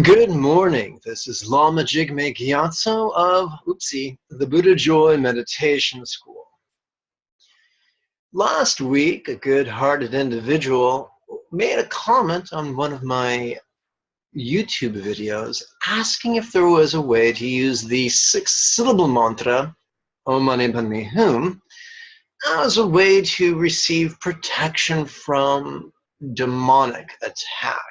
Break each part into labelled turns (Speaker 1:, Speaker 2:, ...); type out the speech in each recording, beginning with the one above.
Speaker 1: Good morning. This is Lama Jigme Gyatso of, the Buddha Joy Meditation School. Last week, a good-hearted individual made a comment on one of my YouTube videos asking if there was a way to use the 6-syllable mantra, Om Mani Padme Hum, as a way to receive protection from demonic attack.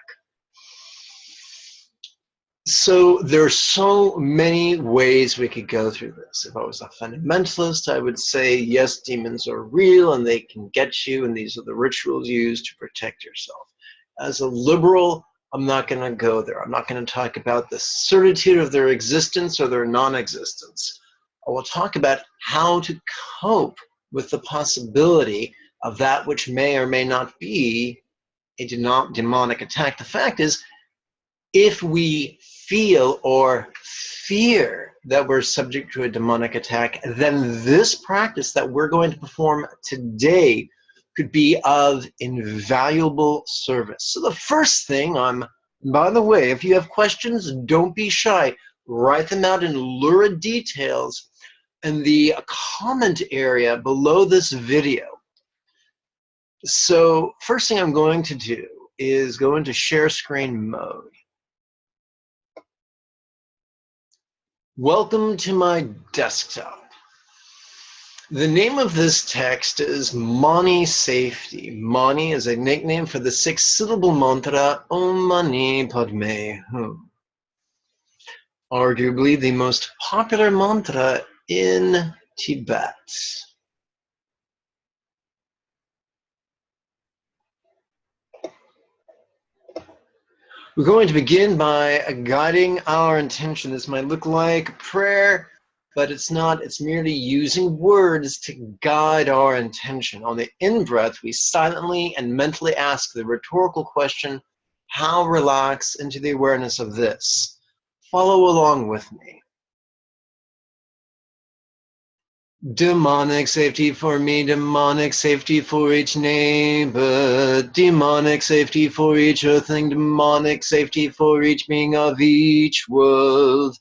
Speaker 1: So there are so many ways we could go through this. If I was a fundamentalist, I would say, yes, demons are real and they can get you, and these are the rituals used to protect yourself. As a liberal, I'm not going to go there. I'm not going to talk about the certitude of their existence or their non-existence. I will talk about how to cope with the possibility of that which may or may not be a demonic attack. The fact is, if we feel or fear that we're subject to a demonic attack, then this practice that we're going to perform today could be of invaluable service. So the first thing, by the way, if you have questions, don't be shy. Write them out in lurid details in the comment area below this video. So first thing I'm going to do is go into share screen mode. Welcome to my desktop. The name of this text is Mani Safety. Mani is a nickname for the 6-syllable mantra Om Mani Padme Hum. Arguably the most popular mantra in Tibet. We're going to begin by guiding our intention. This might look like prayer, but it's not. It's merely using words to guide our intention. On the in-breath, we silently and mentally ask the rhetorical question, how relax into the awareness of this? Follow along with me. Demonic safety for me, demonic safety for each neighbor, demonic safety for each earthling, demonic safety for each being of each world.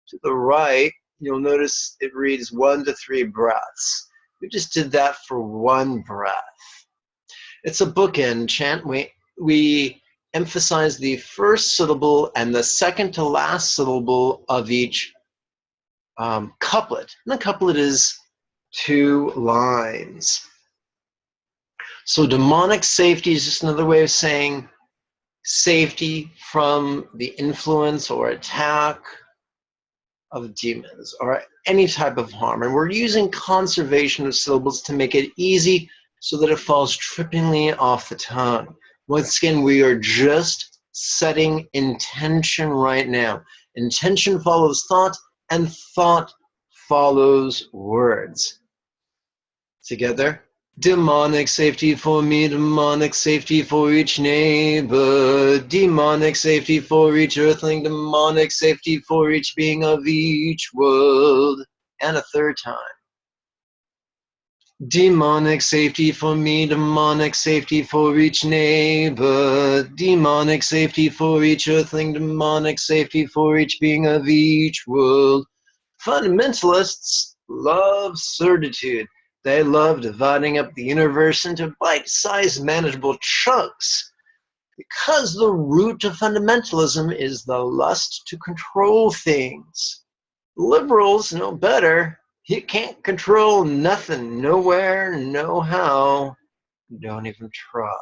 Speaker 1: To the right, you'll notice it reads 1 to 3 breaths. We just did that for 1 breath. It's a bookend chant. We emphasize the first syllable and the second to last syllable of each couplet. And the couplet is 2 lines. So demonic safety is just another way of saying safety from the influence or attack of demons or any type of harm. And we're using conservation of syllables to make it easy so that it falls trippingly off the tongue. Once again, we are just setting intention right now. Intention follows thought, and thought follows words. Together. Demonic safety for me, demonic safety for each neighbor, demonic safety for each earthling, demonic safety for each being of each world. And a third time. Demonic safety for me, demonic safety for each neighbor, demonic safety for each earthling, demonic safety for each being of each world. Fundamentalists love certitude. They love dividing up the universe into bite-sized, manageable chunks. Because the root of fundamentalism is the lust to control things. Liberals know better. You can't control nothing, nowhere, no how. Don't even try.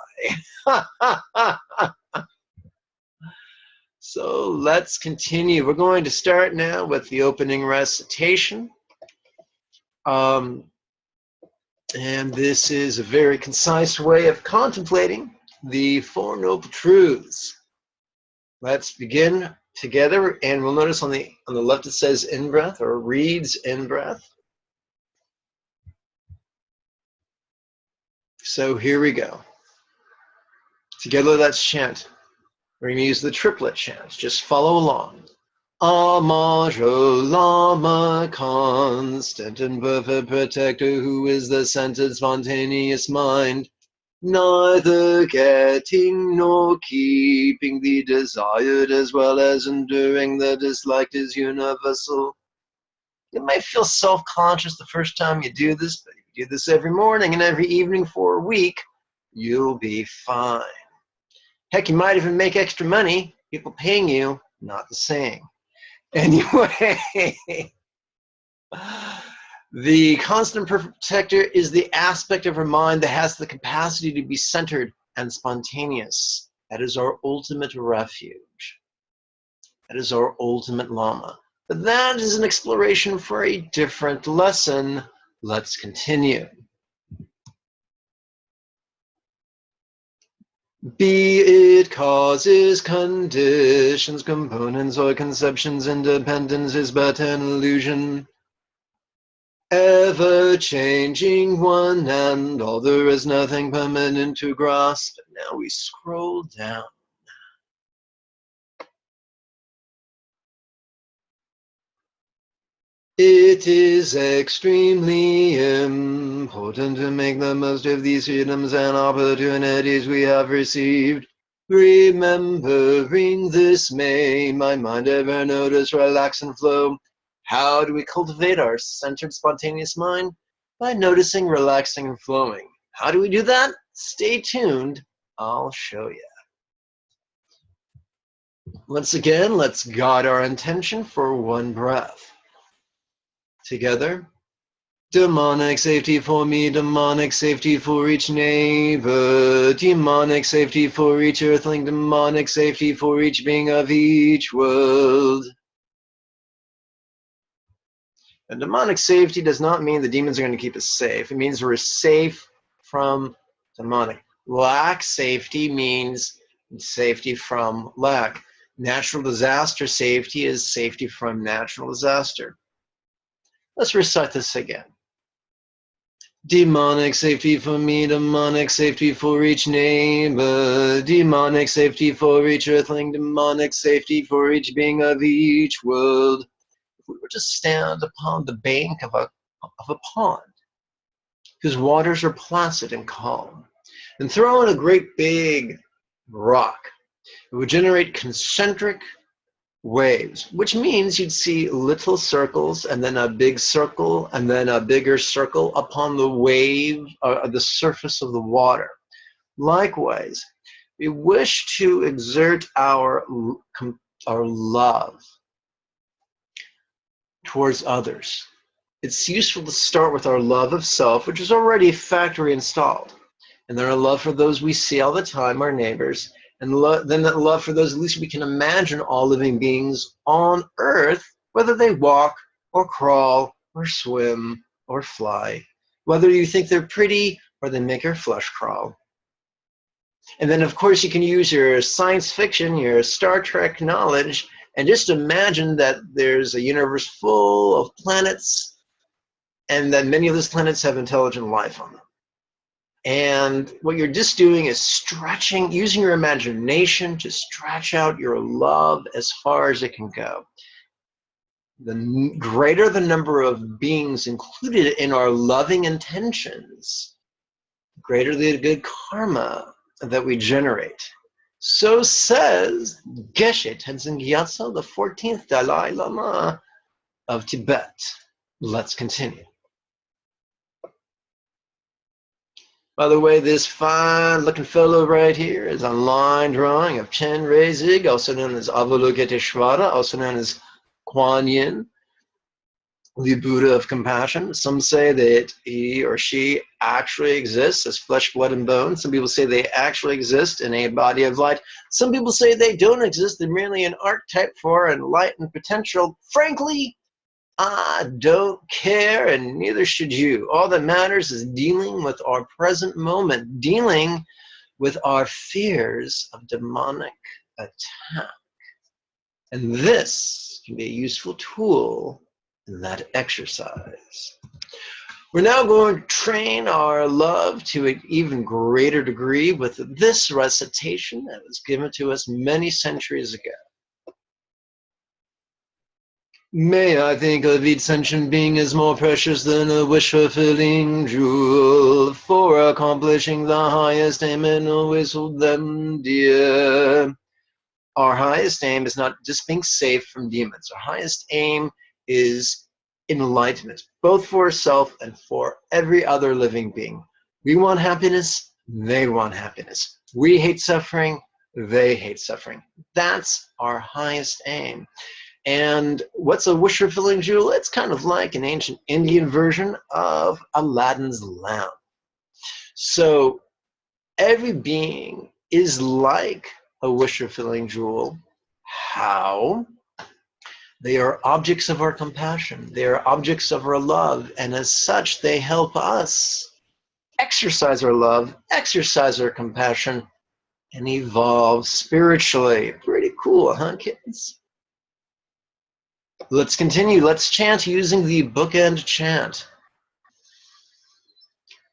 Speaker 1: So let's continue. We're going to start now with the opening recitation. And this is a very concise way of contemplating the 4 Noble Truths. Let's begin together, and we'll notice on the left it says in-breath, or reads in-breath. So here we go. Together, let's chant. We're going to use the triplet chant. Just follow along. Amaro Lama, constant and perfect protector, who is the centered, spontaneous mind. neither getting nor keeping the desired as well as enduring the disliked is universal. You might feel self-conscious the first time you do this, but if you do this every morning and every evening for a week, you'll be fine. Heck, you might even make extra money. People paying you, not the same. Anyway, the constant protector is the aspect of our mind that has the capacity to be centered and spontaneous. That is our ultimate refuge. That is our ultimate Lama. But that is an exploration for a different lesson. Let's continue. Be it causes, conditions, components, or conceptions, independence is but an illusion. Ever-changing one and all, there is nothing permanent to grasp. Now we scroll down. It is extremely important to make the most of these freedoms and opportunities we have received. Remembering this, may my mind ever notice, relax, and flow. How do we cultivate our centered, spontaneous mind? By noticing, relaxing, and flowing. How do we do that? Stay tuned. I'll show you. Once again, let's guide our intention for one breath. Together. Demonic safety for me, demonic safety for each neighbor, demonic safety for each earthling, demonic safety for each being of each world. And demonic safety does not mean the demons are going to keep us safe. It means we're safe from demonic. Lack safety means safety from lack. Natural disaster safety is safety from natural disaster. Let's recite this again. Demonic safety for me, demonic safety for each neighbor, demonic safety for each earthling, demonic safety for each being of each world. If we were to stand upon the bank of a pond, whose waters are placid and calm, and throw in a great big rock, it would generate concentric waves, which means you'd see little circles and then a big circle and then a bigger circle upon the wave or the surface of the water. Likewise, we wish to exert our love towards others. It's useful to start with our love of self, which is already factory installed, and then our love for those we see all the time, our neighbors, and then that love for those, at least we can imagine all living beings on earth, whether they walk or crawl or swim or fly, whether you think they're pretty or they make your flesh crawl. And then, of course, you can use your science fiction, your Star Trek knowledge, and just imagine that there's a universe full of planets and that many of those planets have intelligent life on them. And what you're just doing is stretching, using your imagination to stretch out your love as far as it can go. The greater the number of beings included in our loving intentions, the greater the good karma that we generate. So says Geshe Tenzin Gyatso, the 14th Dalai Lama of Tibet. Let's continue. By the way, this fine-looking fellow right here is a line drawing of Chen Reizig, also known as Avalokiteshvara, also known as Kuan Yin, the Buddha of compassion. Some say that he or she actually exists as flesh, blood, and bone. Some people say they actually exist in a body of light. Some people say they don't exist. They're merely an archetype for enlightened potential. Frankly, I don't care, and neither should you. All that matters is dealing with our present moment, dealing with our fears of demonic attack. And this can be a useful tool in that exercise. We're now going to train our love to an even greater degree with this recitation that was given to us many centuries ago. May I think of each sentient being as more precious than a wish-fulfilling jewel, for accomplishing the highest aim and always hold them dear. Our highest aim is not just being safe from demons. Our highest aim is enlightenment, both for ourselves and for every other living being. We want happiness, they want happiness. We hate suffering, they hate suffering. That's our highest aim. And what's a wish-fulfilling jewel? It's kind of like an ancient Indian version of Aladdin's lamp. So every being is like a wish-fulfilling jewel. How? They are objects of our compassion. They are objects of our love. And as such, they help us exercise our love, exercise our compassion, and evolve spiritually. Pretty cool, huh, kids? Let's continue. Let's chant using the Bookend Chant.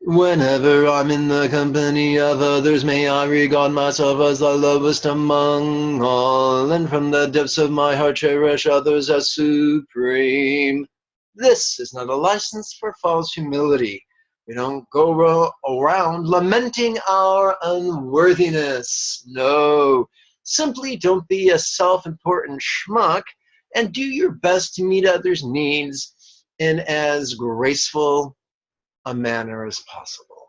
Speaker 1: Whenever I'm in the company of others, may I regard myself as the lowest among all, and from the depths of my heart cherish others as supreme. This is not a license for false humility. We don't go around lamenting our unworthiness. No, simply don't be a self-important schmuck and do your best to meet others' needs in as graceful a manner as possible.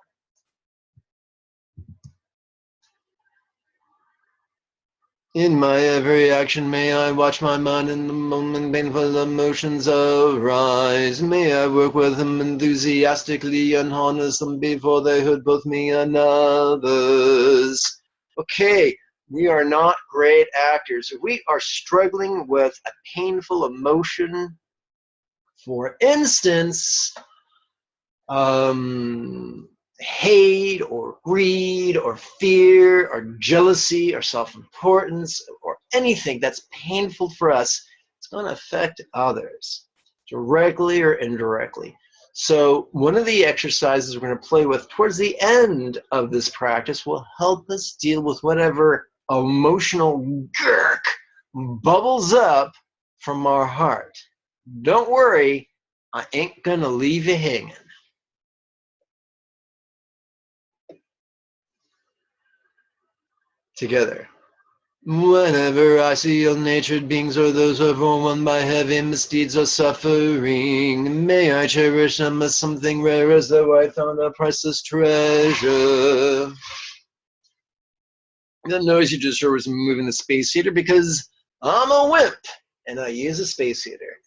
Speaker 1: In my every action, may I watch my mind in the moment painful emotions arise. May I work with them enthusiastically and harness them before they hurt both me and others. Okay, we are not great actors. If we are struggling with a painful emotion, for instance, hate or greed or fear or jealousy or self-importance or anything that's painful for us, it's going to affect others directly or indirectly. So one of the exercises we're going to play with towards the end of this practice will help us deal with whatever emotional gurk bubbles up from our heart. Don't worry, I ain't gonna leave you hanging. Together. Whenever I see ill-natured beings or those overwhelmed by heavy misdeeds or suffering, may I cherish them as something rare as though I found a priceless treasure. That noise you just heard was me moving the space heater because I'm a wimp and I use a space heater.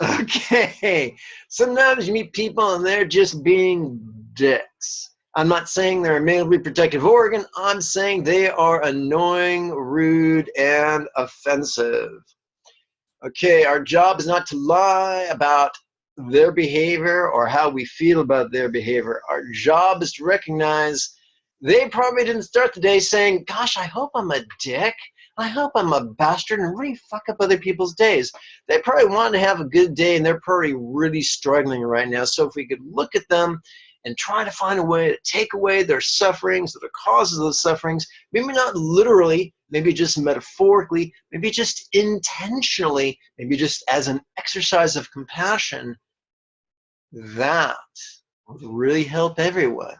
Speaker 1: Okay, sometimes you meet people and they're just being dicks. I'm not saying they're a male reproductive organ. I'm saying they are annoying, rude, and offensive. Okay, our job is not to lie about their behavior or how we feel about their behavior. Our job is to recognize they probably didn't start the day saying, gosh, I hope I'm a dick. I hope I'm a bastard and really fuck up other people's days. They probably want to have a good day and they're probably really struggling right now. So if we could look at them and try to find a way to take away their sufferings, the causes of those sufferings, maybe not literally, maybe just metaphorically, maybe just intentionally, maybe just as an exercise of compassion, that would really help everyone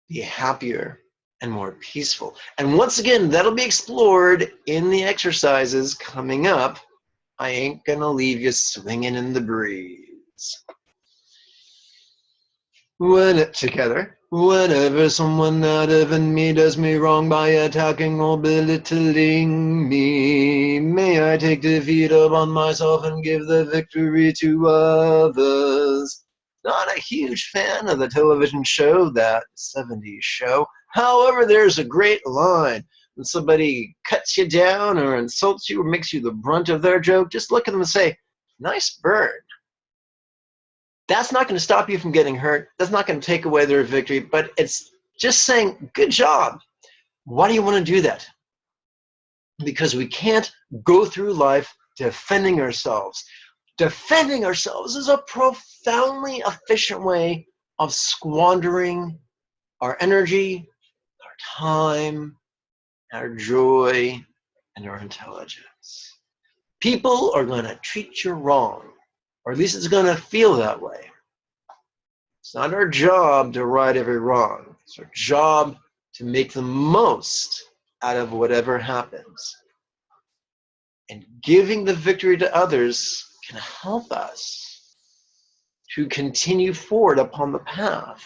Speaker 1: be happier and more peaceful. And once again, that'll be explored in the exercises coming up. I ain't gonna leave you swinging in the breeze. Together. Whenever someone not even me does me wrong by attacking or belittling me, may I take defeat upon myself and give the victory to others. Not a huge fan of the television show, that 70s show. However, there's a great line. When somebody cuts you down or insults you or makes you the brunt of their joke, just look at them and say, nice burn. That's not going to stop you from getting hurt. That's not going to take away their victory, but it's just saying, good job. Why do you want to do that? Because we can't go through life defending ourselves. Defending ourselves is a profoundly efficient way of squandering our energy, our time, our joy, and our intelligence. People are going to treat you wrong, or at least it's going to feel that way. It's not our job to right every wrong. It's our job to make the most out of whatever happens. And giving the victory to others can help us to continue forward upon the path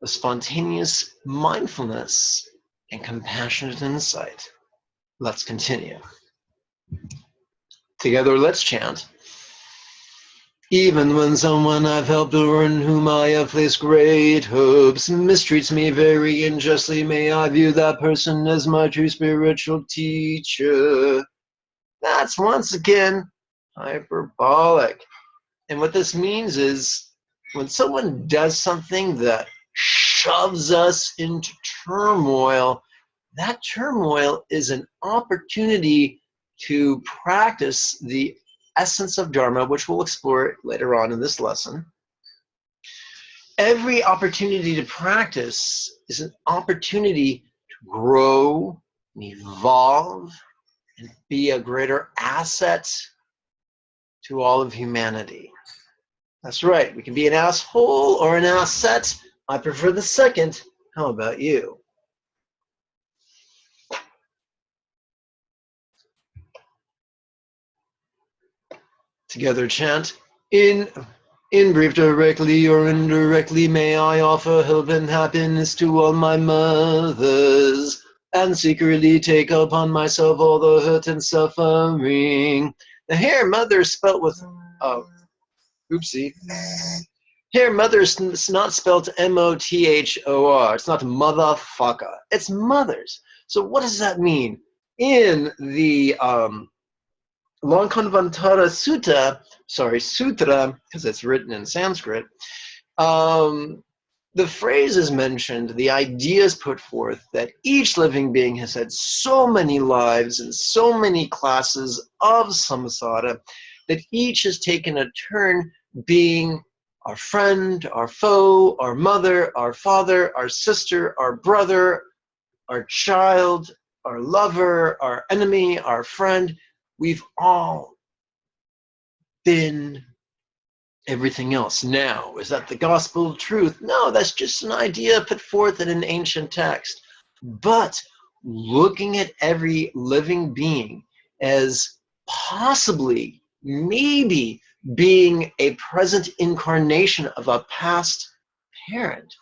Speaker 1: of spontaneous mindfulness and compassionate insight. Let's continue. Together, let's chant. Even when someone I've helped or in whom I have placed great hopes mistreats me very unjustly, may I view that person as my true spiritual teacher. That's once again hyperbolic. And what this means is when someone does something that shoves us into turmoil, that turmoil is an opportunity to practice the essence of Dharma, which we'll explore later on in this lesson. Every opportunity to practice is an opportunity to grow and evolve and be a greater asset to all of humanity. That's right, we can be an asshole or an asset. I prefer the second. How about you? Together chant, in brief, directly or indirectly, may I offer help and happiness to all my mothers, and secretly take upon myself all the hurt and suffering. The here mother spelt with, oopsie. Here mother is not spelled M-O-T-H-O-R. It's not motherfucker. It's mothers. So what does that mean? In the Lankanvantara Sutra, because it's written in Sanskrit, the phrase is mentioned, the idea is put forth that each living being has had so many lives and so many classes of samsara that each has taken a turn being our friend, our foe, our mother, our father, our sister, our brother, our child, our lover, our enemy, our friend. We've all been everything else. Now, is that the gospel of truth? No, that's just an idea put forth in an ancient text. But looking at every living being as possibly, maybe being a present incarnation of a past parent,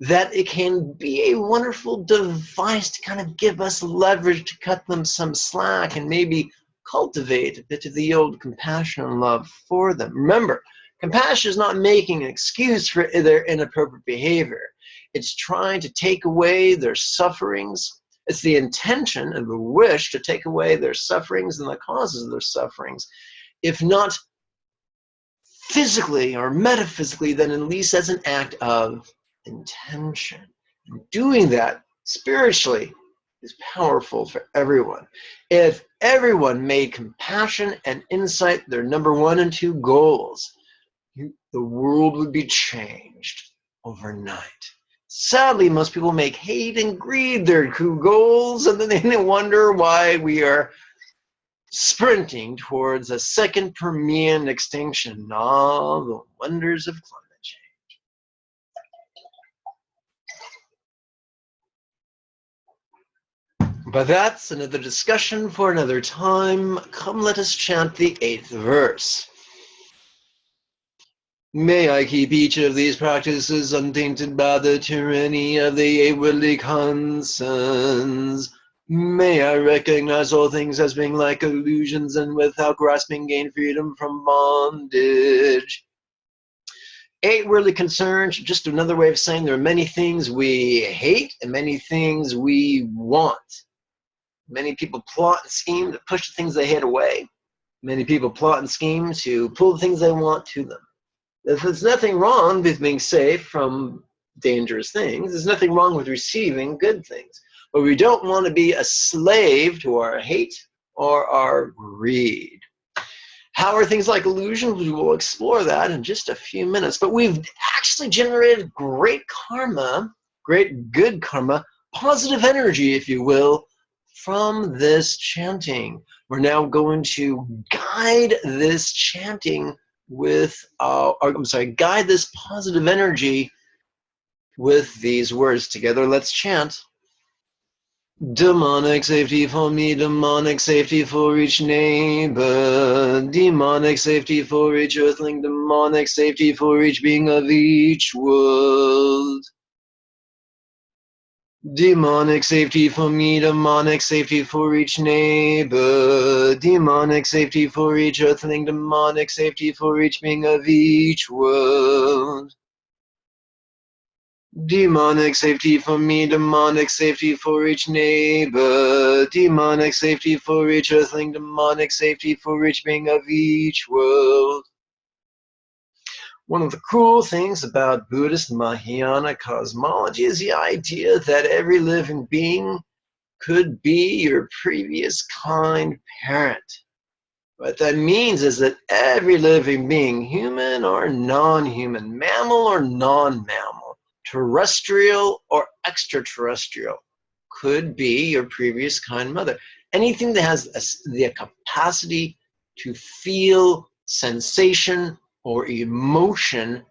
Speaker 1: that it can be a wonderful device to kind of give us leverage to cut them some slack and maybe cultivate a bit of the old compassion and love for them. Remember, compassion is not making an excuse for their inappropriate behavior. It's trying to take away their sufferings. It's the intention and the wish to take away their sufferings and the causes of their sufferings. If not physically or metaphysically, then at least as an act of intention. And doing that spiritually is powerful for everyone. If everyone made compassion and insight their number 1 and 2 goals, the world would be changed overnight. Sadly, most people make hate and greed their goals, and then they wonder why we are sprinting towards a second Permian extinction. All the wonders of climate change. But that's another discussion for another time. Come, let us chant the 8th verse. May I keep each of these practices untainted by the tyranny of the 8 worldly concerns. May I recognize all things as being like illusions and without grasping gain freedom from bondage. 8 worldly concerns, just another way of saying there are many things we hate and many things we want. Many people plot and scheme to push the things they hate away. Many people plot and scheme to pull the things they want to them. There's nothing wrong with being safe from dangerous things. There's nothing wrong with receiving good things. But we don't want to be a slave to our hate or our greed. How are things like illusion? We will explore that in just a few minutes. But we've actually generated great karma, great good karma, positive energy, if you will, from this chanting. We're now going to guide this chanting with, guide this positive energy with these words. Together, let's chant. Demonic safety for me, demonic safety for each neighbor, demonic safety for each earthling, demonic safety for each being of each world. Demonic safety for me, demonic safety for each neighbor, demonic safety for each earthling, demonic safety for each being of each world. Demonic safety for me, demonic safety for each neighbor, demonic safety for each earthling, demonic safety for each being of each world. One of the cool things about Buddhist Mahayana cosmology is the idea that every living being could be your previous kind parent. What that means is that every living being, human or non-human, mammal or non-mammal, terrestrial or extraterrestrial, could be your previous kind mother. Anything that has the capacity to feel sensation or emotion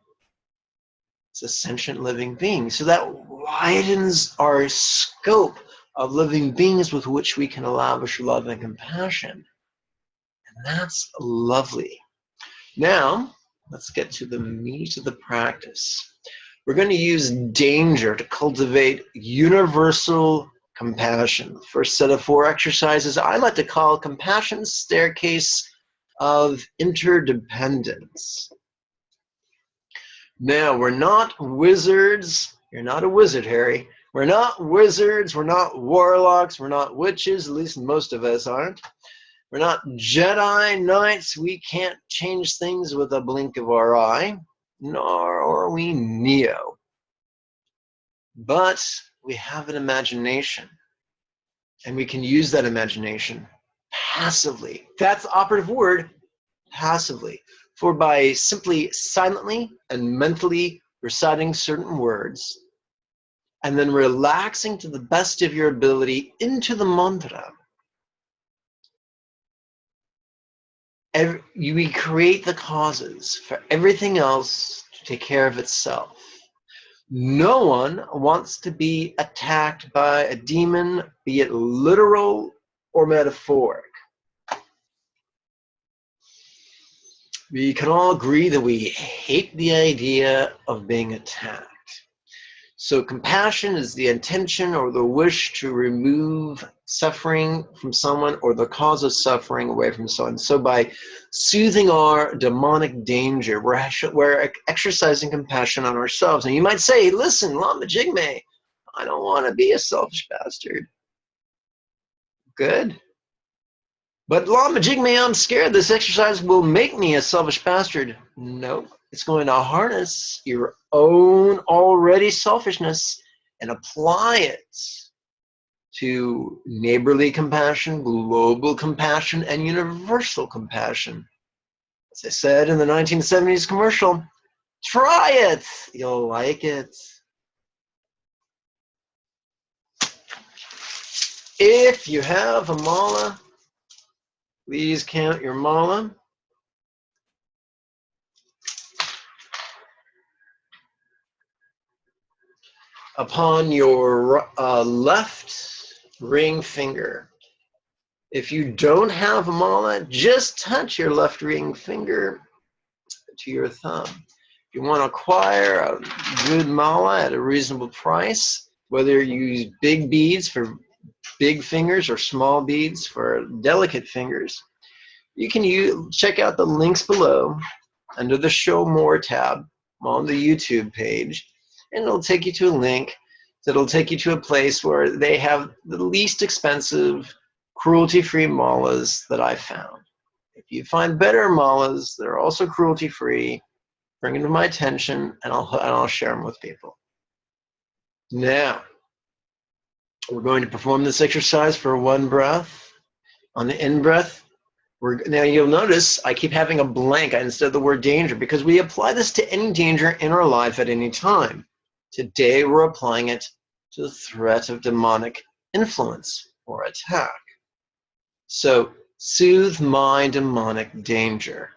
Speaker 1: is a sentient living being. So that widens our scope of living beings with which we can lavish love and compassion. And that's lovely. Now, let's get to the meat of the practice. We're going to use danger to cultivate universal compassion. The first set of 4 exercises I like to call compassion's staircase of interdependence. Now, we're not wizards. You're not a wizard, Harry. We're not wizards. We're not warlocks. We're not witches. At least most of us aren't. We're not Jedi Knights. We can't change things with a blink of our eye. Nor are we Neo. But we have an imagination. And we can use that imagination passively. That's the operative word, passively. For by simply silently and mentally reciting certain words, and then relaxing to the best of your ability into the mantra, we create the causes for everything else to take care of itself. No one wants to be attacked by a demon, be it literal or metaphoric. We can all agree that we hate the idea of being attacked. So compassion is the intention or the wish to remove suffering from someone or the cause of suffering away from someone. So by soothing our demonic danger, we're exercising compassion on ourselves. And you might say, listen, Lama Jigme, I don't want to be a selfish bastard. Good. But Lama Jigme, I'm scared this exercise will make me a selfish bastard. No, it's going to harness your own already selfishness and apply it to neighborly compassion, global compassion, and universal compassion. As I said in the 1970s commercial, try it, you'll like it. If you have a mala, please count your mala. Upon your left ring finger. If you don't have a mala, just touch your left ring finger to your thumb. If you want to acquire a good mala at a reasonable price, whether you use big beads for big fingers or small beads for delicate fingers, you can check out the links below under the Show More tab on the YouTube page, and it'll take you to a link that'll take you to a place where they have the least expensive, cruelty-free malas that I found. If you find better malas that are also cruelty-free, bring them to my attention, and I'll share them with people. Now, we're going to perform this exercise for 1 breath. On the in-breath, now you'll notice I keep having a blank instead of the word danger because we apply this to any danger in our life at any time. Today we're applying it to the threat of demonic influence or attack. So soothe my demonic danger.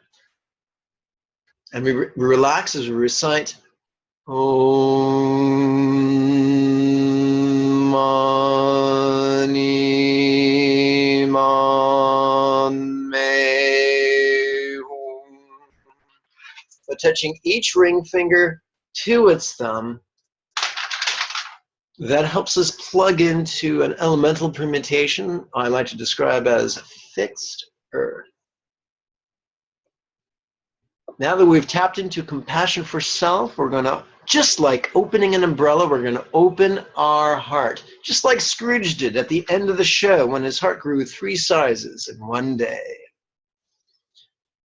Speaker 1: And we relax as we recite Om Mani Man Me Hum. So touching each ring finger to its thumb, that helps us plug into an elemental permutation I like to describe as fixed earth. Now that we've tapped into compassion for self, we're going to, just like opening an umbrella, we're going to open our heart. Just like Scrooge did at the end of the show when his heart grew 3 sizes in one day.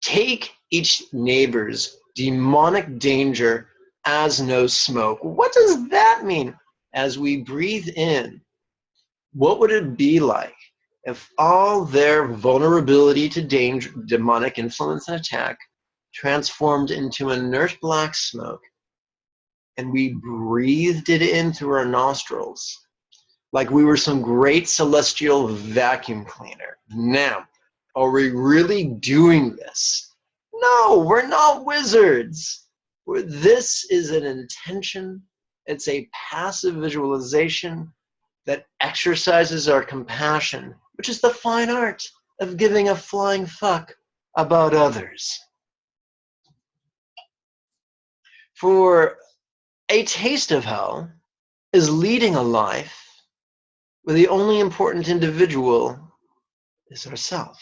Speaker 1: Take each neighbor's demonic danger as no smoke. What does that mean? As we breathe in, what would it be like if all their vulnerability to danger, demonic influence and attack transformed into inert black smoke, and we breathed it in through our nostrils like we were some great celestial vacuum cleaner? Now, are we really doing this? No, we're not wizards. This is an intention. It's a passive visualization that exercises our compassion, which is the fine art of giving a flying fuck about others. For a taste of hell is leading a life where the only important individual is ourself.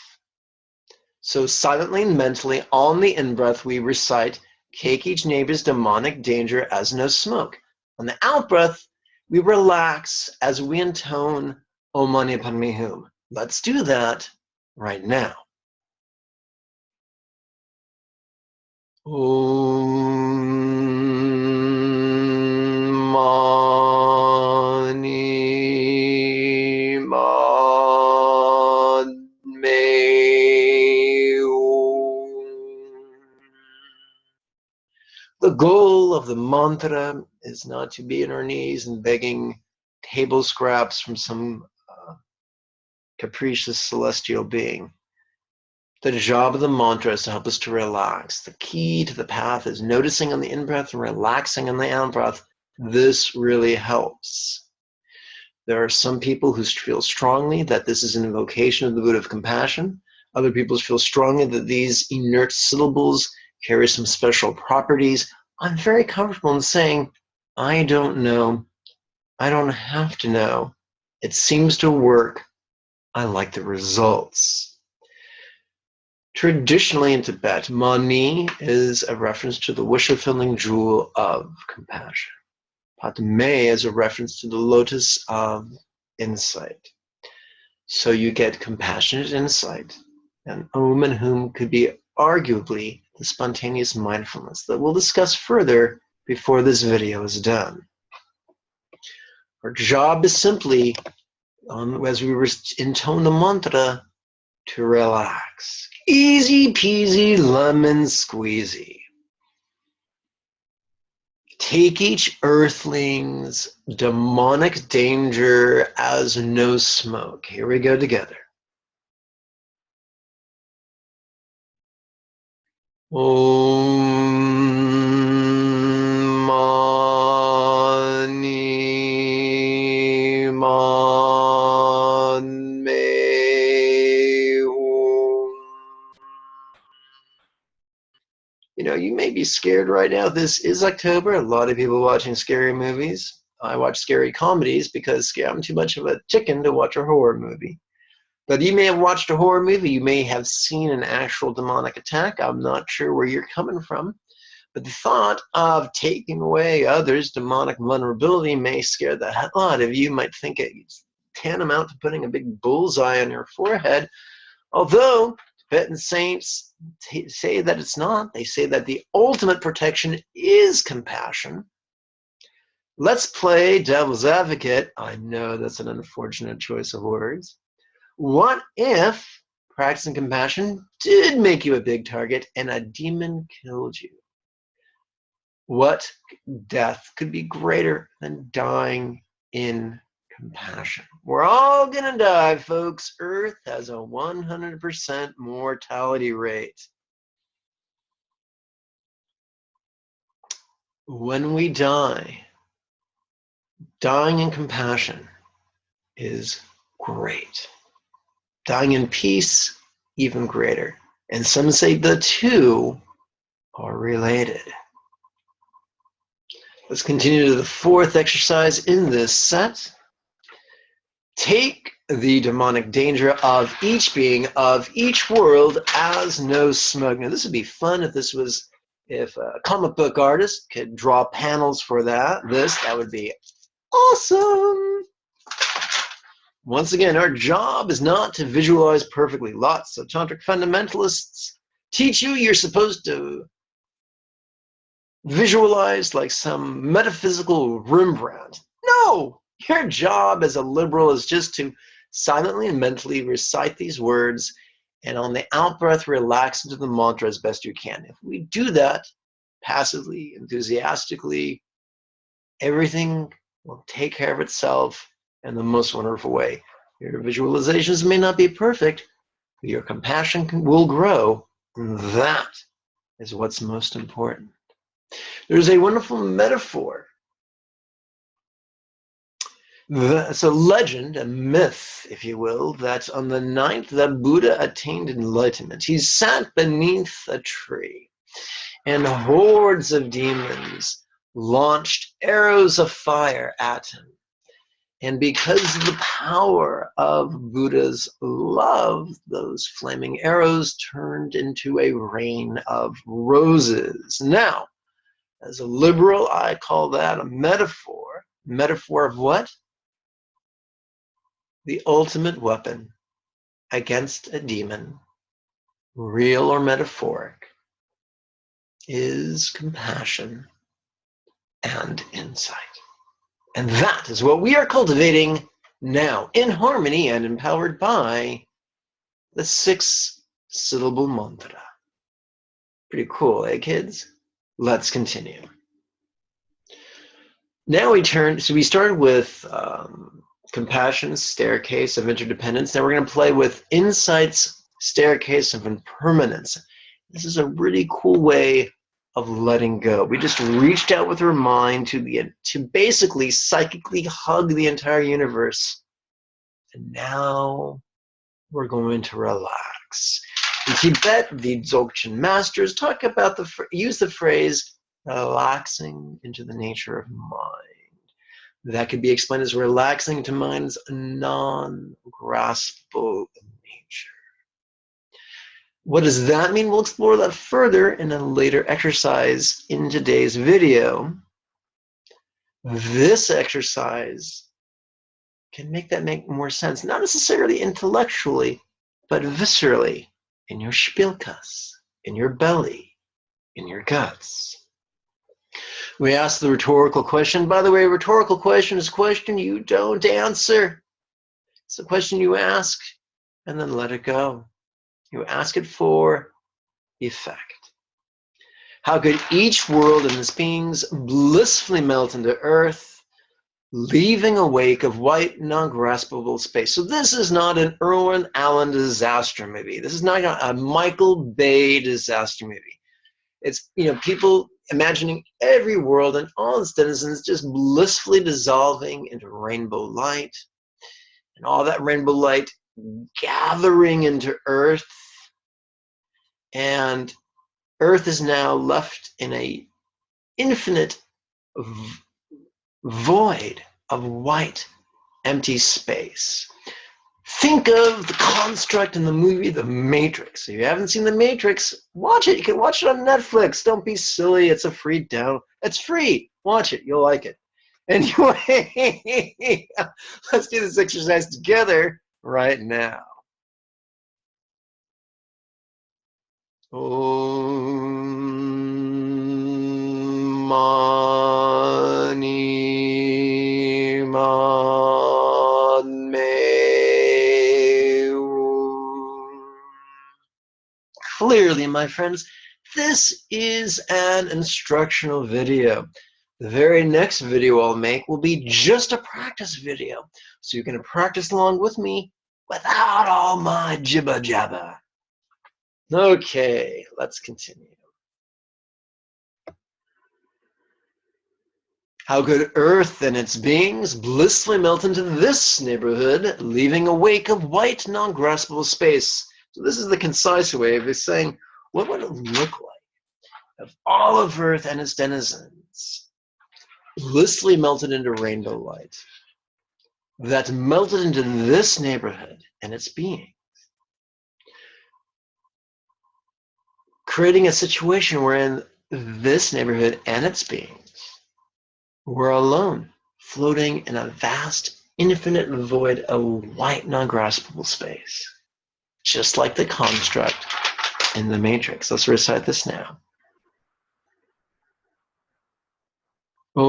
Speaker 1: So silently and mentally, on the in-breath, we recite, take each neighbor's demonic danger as no smoke. On the out-breath, we relax as we intone Om Mani Padme Hum. Let's do that right now. Om Mani Padme Hum. The goal of the mantra is not to be on our knees and begging table scraps from some capricious celestial being. The job of the mantra is to help us to relax. The key to the path is noticing on the in-breath and relaxing on the out-breath. This really helps. There are some people who feel strongly that this is an invocation of the Buddha of compassion. Other people feel strongly that these inert syllables carry some special properties. I'm very comfortable in saying, I don't know. I don't have to know. It seems to work. I like the results. Traditionally in Tibet, Mani is a reference to the wish-fulfilling jewel of compassion. Padme is a reference to the lotus of insight. So you get compassionate insight, and Om and Hum could be arguably the spontaneous mindfulness that we'll discuss further before this video is done. Our job is simply, as we intone the mantra, to relax. Easy peasy lemon squeezy. Take each earthling's demonic danger as no smoke. Here we go together. Om Mani Padme Hum. You know, you may be scared right now. This is October. A lot of people watching scary movies. I watch scary comedies because I'm too much of a chicken to watch a horror movie. But you may have watched a horror movie. You may have seen an actual demonic attack. I'm not sure where you're coming from. But the thought of taking away others' demonic vulnerability may scare the hell out of you. You might think it's tantamount to putting a big bullseye on your forehead. Although Tibetan saints say that it's not. They say that the ultimate protection is compassion. Let's play devil's advocate. I know that's an unfortunate choice of words. What if practicing compassion did make you a big target and a demon killed you? What death could be greater than dying in compassion. We're all gonna die, folks. Earth has a 100% mortality rate. When we die, dying in compassion is great. Dying in peace, even greater. And some say the two are related. Let's continue to the fourth exercise in this set. Take the demonic danger of each being, of each world, as no smug. Now, this would be fun if a comic book artist could draw panels for that would be awesome. Once again, our job is not to visualize perfectly. Lots of tantric fundamentalists teach you you're supposed to visualize like some metaphysical Rembrandt. No! Your job as a liberal is just to silently and mentally recite these words, and on the out-breath, relax into the mantra as best you can. If we do that passively, enthusiastically, everything will take care of itself in the most wonderful way. Your visualizations may not be perfect, but your compassion will grow, and that is what's most important. There's a wonderful metaphor. It's a legend, a myth, if you will, that on the night that Buddha attained enlightenment, he sat beneath a tree, and hordes of demons launched arrows of fire at him. And because of the power of Buddha's love, those flaming arrows turned into a rain of roses. Now, as a liberal, I call that a metaphor. Metaphor of what? The ultimate weapon against a demon, real or metaphoric, is compassion and insight. And that is what we are cultivating now, in harmony and empowered by the 6-syllable mantra. Pretty cool, eh, kids? Let's continue. Now we started with compassion's staircase of interdependence. Now we're going to play with insight's staircase of impermanence. This is a really cool way of letting go. We just reached out with our mind to basically psychically hug the entire universe. And now we're going to relax. In Tibet, the Dzogchen masters talk about use the phrase relaxing into the nature of mind. That could be explained as relaxing to mind's non-graspable nature. What does that mean? We'll explore that further in a later exercise in today's video. This exercise can make that make more sense, not necessarily intellectually, but viscerally, in your spilkas, in your belly, in your guts. We ask the rhetorical question. By the way, rhetorical question is a question you don't answer. It's a question you ask and then let it go. You ask it for effect. How could each world and its beings blissfully melt into earth, leaving a wake of white, non-graspable space? So this is not an Irwin Allen disaster movie. This is not a Michael Bay disaster movie. It's, people imagining every world and all its denizens just blissfully dissolving into rainbow light, and all that rainbow light gathering into Earth, and Earth is now left in a infinite void of white, empty space. Think of the construct in the movie The Matrix. If you haven't seen The Matrix, watch it. You can watch it on Netflix. Don't be silly. It's a free download. It's free. Watch it. You'll like it. Anyway, let's do this exercise together right now. Om Mani Padme. Clearly, my friends, this is an instructional video. The very next video I'll make will be just a practice video, so you can practice along with me without all my jibba jabba. Okay, let's continue. How could Earth and its beings blissfully melt into this neighborhood, leaving a wake of white, non-graspable space? So this is the concise way of saying, what would it look like if all of Earth and its denizens blissfully melted into rainbow light, that melted into this neighborhood and its being, creating a situation wherein this neighborhood and its beings were alone, floating in a vast, infinite void of white, non-graspable space, just like the construct in the Matrix. Let's recite this now. Om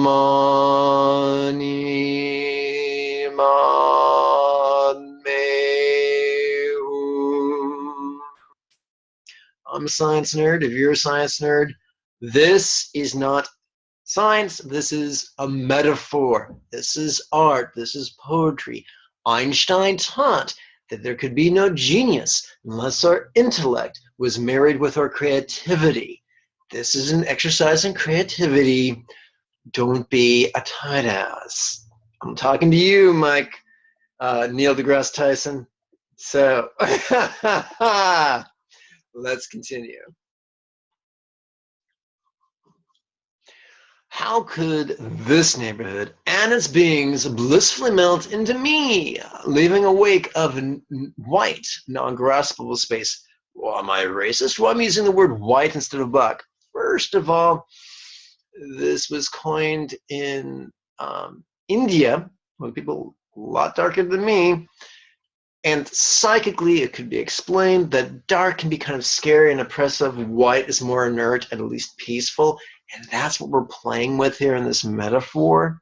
Speaker 1: Mani Padme Hum. I'm a science nerd. If you're a science nerd, this is not science. This is a metaphor. This is art. This is poetry. Einstein taught that there could be no genius unless our intellect was married with our creativity. This is an exercise in creativity. Don't be a tight ass. I'm talking to you, Mike, Neil deGrasse Tyson. So let's continue. How could this neighborhood and its beings blissfully melt into me, leaving a wake of white, non-graspable space? Well, am I racist? Well, I'm using the word white instead of black. First of all, this was coined in India, when people a lot darker than me, and psychically it could be explained that dark can be kind of scary and oppressive. White is more inert and at least peaceful, and that's what we're playing with here in this metaphor.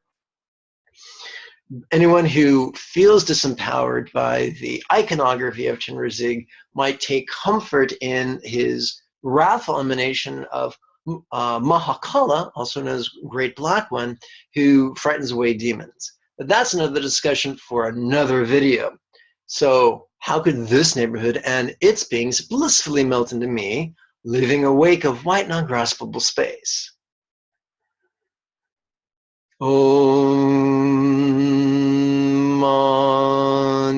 Speaker 1: Anyone who feels disempowered by the iconography of Chenrezig might take comfort in his wrathful emanation of Mahakala, also known as Great Black One, who frightens away demons. But that's another discussion for another video. So how could this neighborhood and its beings blissfully melt into me, leaving a wake of white, non-graspable space? Om Mani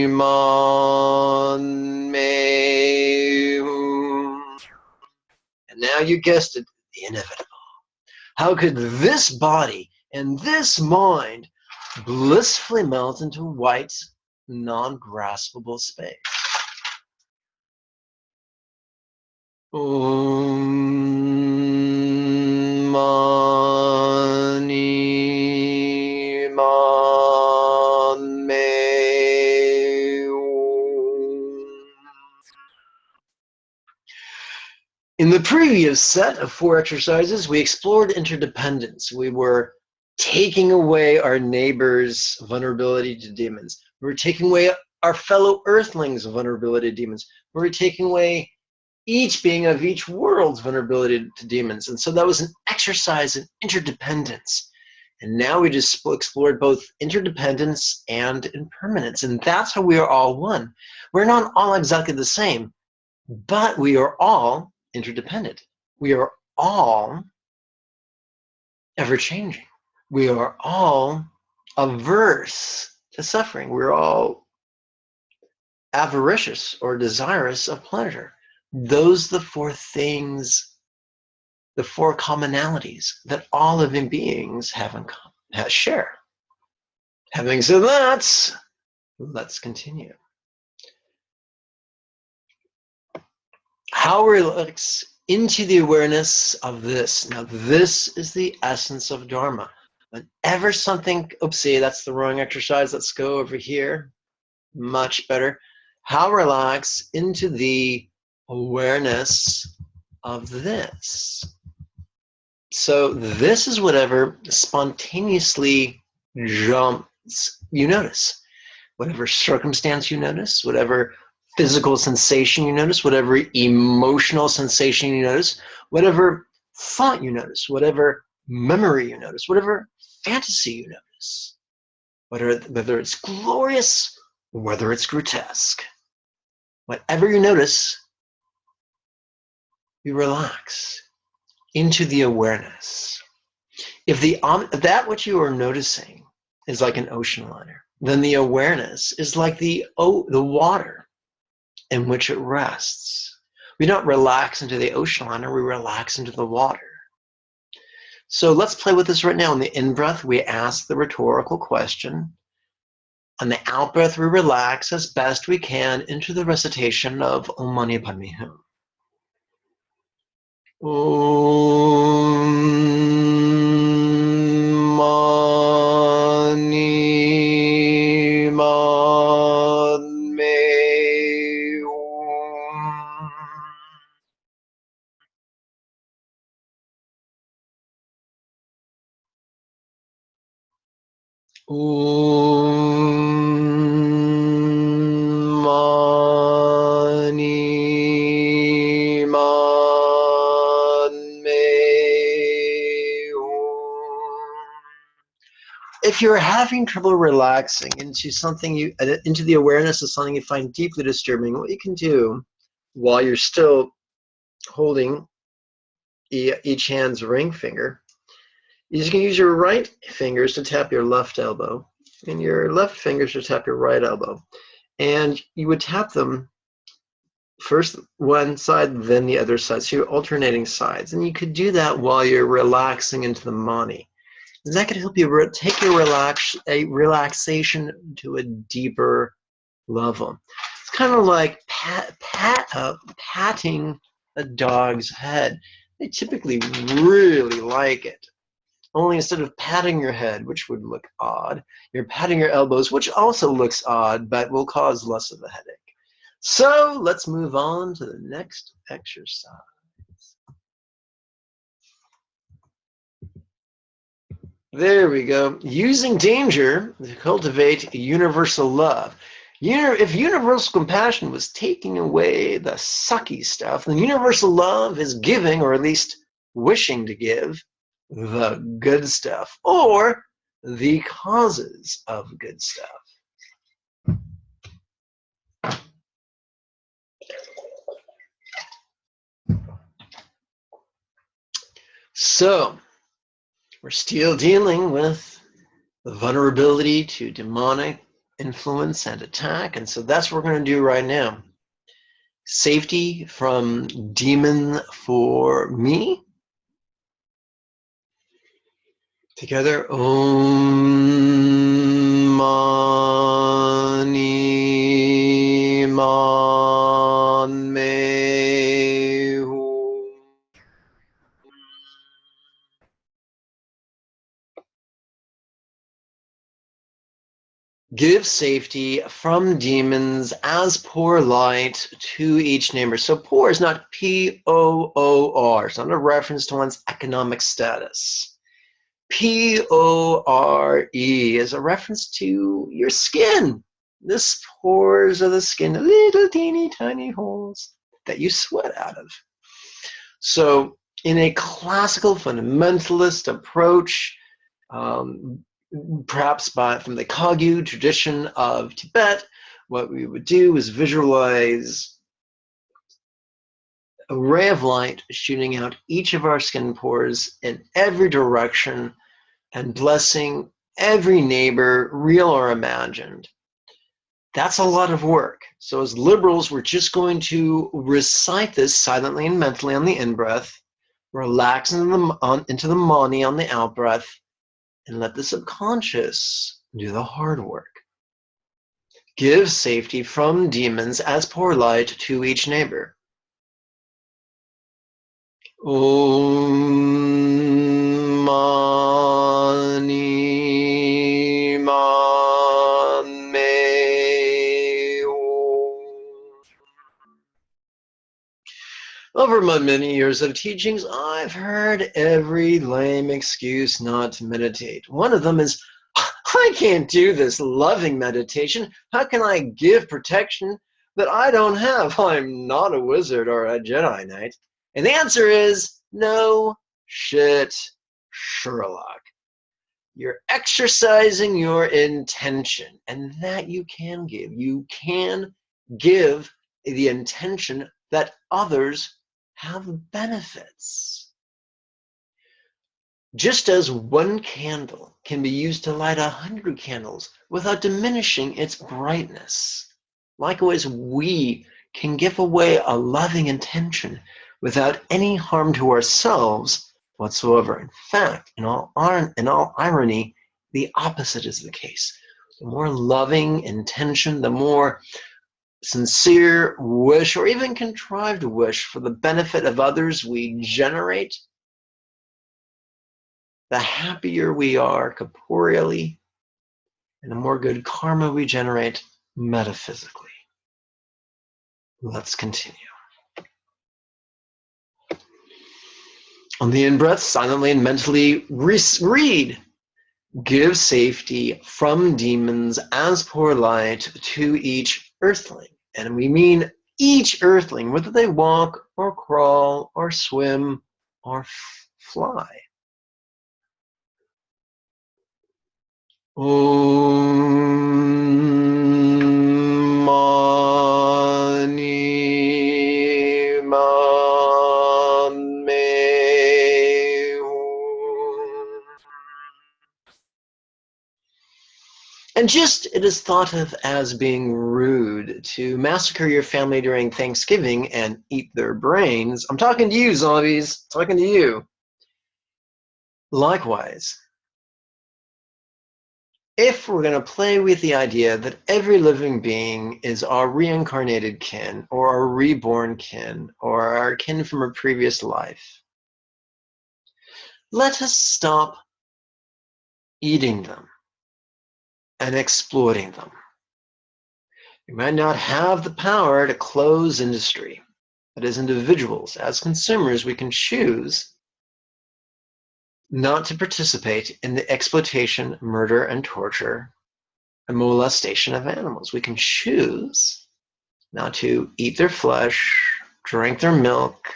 Speaker 1: Padme Hum. And now you guessed it, the inevitable. How could this body and this mind blissfully melt into white, non-graspable space? Om Mani Padme Hum. In the previous set of 4 exercises, we explored interdependence. We were taking away our neighbor's vulnerability to demons. We were taking away our fellow earthlings' vulnerability to demons. We were taking away each being of each world's vulnerability to demons. And so that was an exercise in interdependence. And now we just explored both interdependence and impermanence. And that's how we are all one. We're not all exactly the same, but we are all interdependent. We are all ever-changing. We are all averse to suffering. We're all avaricious or desirous of pleasure. Those are the 4 things, the 4 commonalities that all living beings have in common, share. Having said that, let's continue. How relax into the awareness of this. Now, this is the essence of Dharma. Whenever something, oopsie, that's the wrong exercise. Let's go over here. Much better. How relax into the awareness of this. So this is whatever spontaneously jumps you notice. Whatever circumstance you notice, whatever physical sensation you notice, whatever emotional sensation you notice, whatever thought you notice, whatever memory you notice, whatever fantasy you notice, whether it's glorious or whether it's grotesque. Whatever you notice, you relax into the awareness. If that which you are noticing is like an ocean liner, then the awareness is like the water in which it rests. We don't relax into the ocean liner, we relax into the water. So let's play with this right now. In the in-breath, we ask the rhetorical question. On the out-breath, we relax as best we can into the recitation of Om Mani Padme Hum. Om Mani Padme Hum. Om Mani Padme Hum. If you're having trouble relaxing into into the awareness of something you find deeply disturbing, what you can do while you're still holding each hand's ring finger, you can use your right fingers to tap your left elbow and your left fingers to tap your right elbow. And you would tap them first one side, then the other side. So you're alternating sides. And you could do that while you're relaxing into the Mani. And that could help you take your relaxation to a deeper level. It's kind of like patting a dog's head. They typically really like it. Only instead of patting your head, which would look odd, you're patting your elbows, which also looks odd, but will cause less of a headache. So let's move on to the next exercise. There we go. Using danger to cultivate universal love. If universal compassion was taking away the sucky stuff, then universal love is giving, or at least wishing to give, the good stuff, or the causes of good stuff. So, we're still dealing with the vulnerability to demonic influence and attack, and so that's what we're going to do right now. Safety from demon for me. Together, Om Mani Padme Hum. Give safety from demons as pour light to each neighbor. So pour is not P-O-O-R. It's not a reference to one's economic status. P-O-R-E is a reference to your skin. The pores of the skin, little teeny tiny holes that you sweat out of. So in a classical fundamentalist approach, perhaps from the Kagyu tradition of Tibet, what we would do is visualize a ray of light shooting out each of our skin pores in every direction and blessing every neighbor, real or imagined. That's a lot of work. So as liberals, we're just going to recite this silently and mentally on the in-breath, relax into the Mani on the out-breath, and let the subconscious do the hard work. Give safety from demons as pour light to each neighbor. Om Mani Padme Hum. Over my many years of teachings, I've heard every lame excuse not to meditate. One of them is, I can't do this loving meditation. How can I give protection that I don't have. I'm not a wizard or a Jedi Knight. And the answer is no shit, Sherlock. You're exercising your intention, and that you can give. You can give the intention that others have benefits. Just as one candle can be used to light 100 candles without diminishing its brightness, likewise we can give away a loving intention without any harm to ourselves whatsoever. In fact, in all irony, the opposite is the case. The more loving intention, the more sincere wish or even contrived wish for the benefit of others we generate, the happier we are corporeally, and the more good karma we generate metaphysically. Let's continue. On the in-breath, silently and mentally read. Give safety from demons as pour light to each earthling. And we mean each earthling, whether they walk or crawl or swim or fly. Om Mani Padme Hum. And just it is thought of as being rude to massacre your family during Thanksgiving and eat their brains. I'm talking to you, zombies. Talking to you. Likewise, if we're going to play with the idea that every living being is our reincarnated kin or our reborn kin or our kin from a previous life, let us stop eating them and exploiting them. We might not have the power to close industry, but as individuals, as consumers, we can choose not to participate in the exploitation, murder, and torture and molestation of animals. We can choose not to eat their flesh, drink their milk,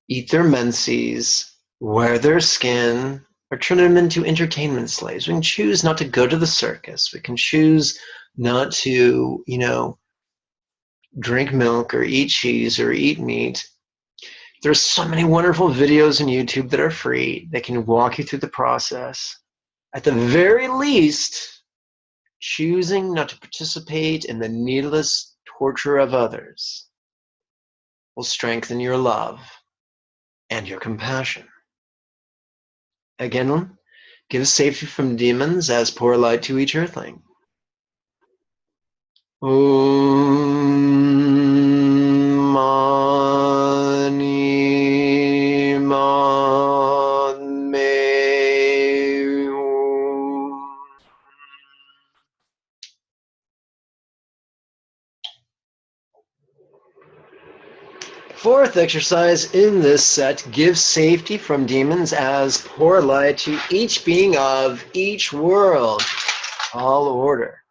Speaker 1: eat their menses, wear their skin, or turn them into entertainment slaves. We can choose not to go to the circus. We can choose not to, drink milk or eat cheese or eat meat. There's so many wonderful videos on YouTube that are free that can walk you through the process. At the very least, choosing not to participate in the needless torture of others will strengthen your love and your compassion. Again, give safety from demons as pour light to each earthling. Om Mani Padme Hum. Fourth exercise in this set, give safety from demons as pour light to each being of each world. All order.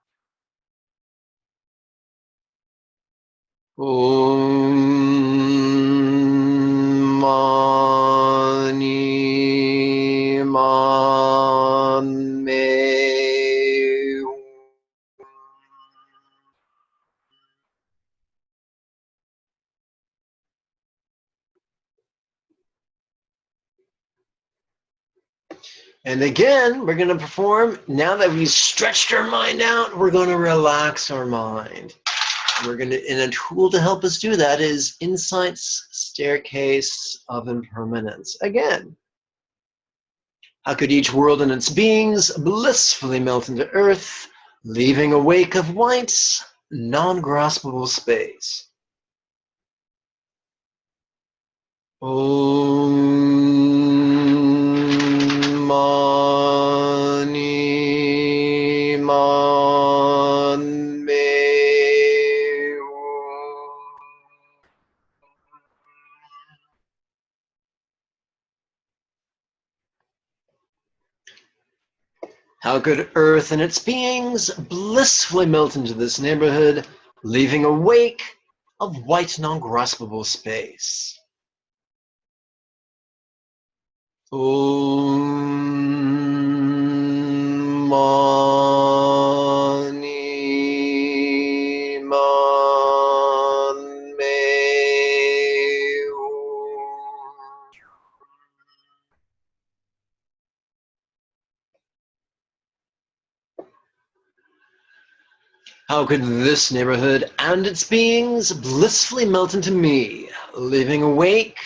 Speaker 1: Om Mani Padme Hum. And again, we're going to perform, now that we've stretched our mind out, we're going to relax our mind. And a tool to help us do that is Insight's Staircase of Impermanence. Again, how could each world and its beings blissfully melt into earth, leaving a wake of white, non-graspable space? Om Mani Padme Hum. How could Earth and its beings blissfully melt into this neighborhood, leaving a wake of white, non-graspable space? Om Mani Man Me How could this neighborhood and its beings blissfully melt into me, leaving a wake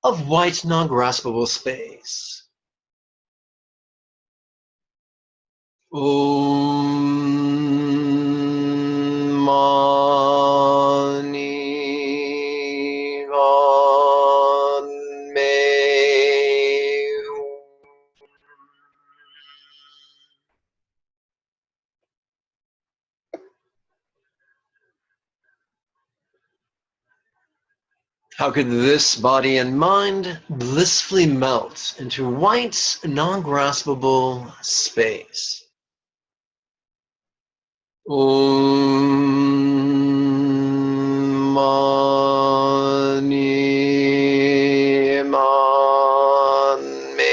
Speaker 1: of white, non-graspable space? Om Mani Man Me How could this body and mind blissfully melt into white, non-graspable space? Om Mani Man Me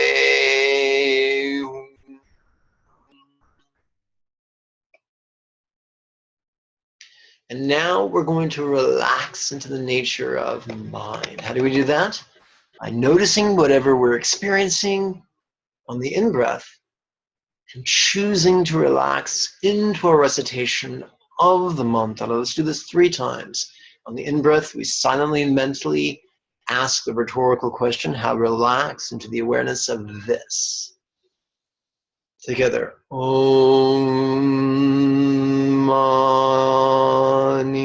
Speaker 1: And now we're going to relax into the nature of mind. How do we do that? By noticing whatever we're experiencing on the in-breath and choosing to relax into a recitation of the mantra. Let's do this 3 times. On the in-breath, we silently and mentally ask the rhetorical question, how relax into the awareness of this. Together. Om Mani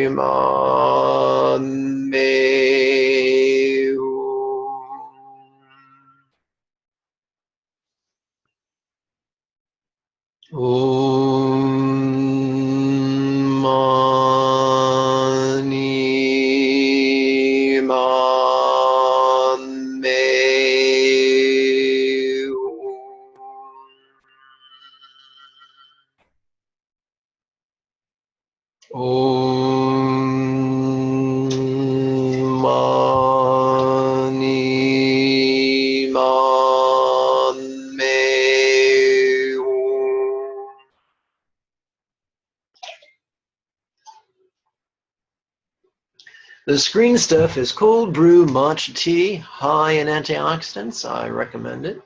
Speaker 1: Man Me Om Mani Man Me Om Mani Man Me The screen stuff is cold brew matcha tea, high in antioxidants. I recommend it.